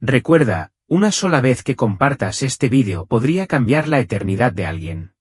Recuerda, una sola vez que compartas este vídeo podría cambiar la eternidad de alguien.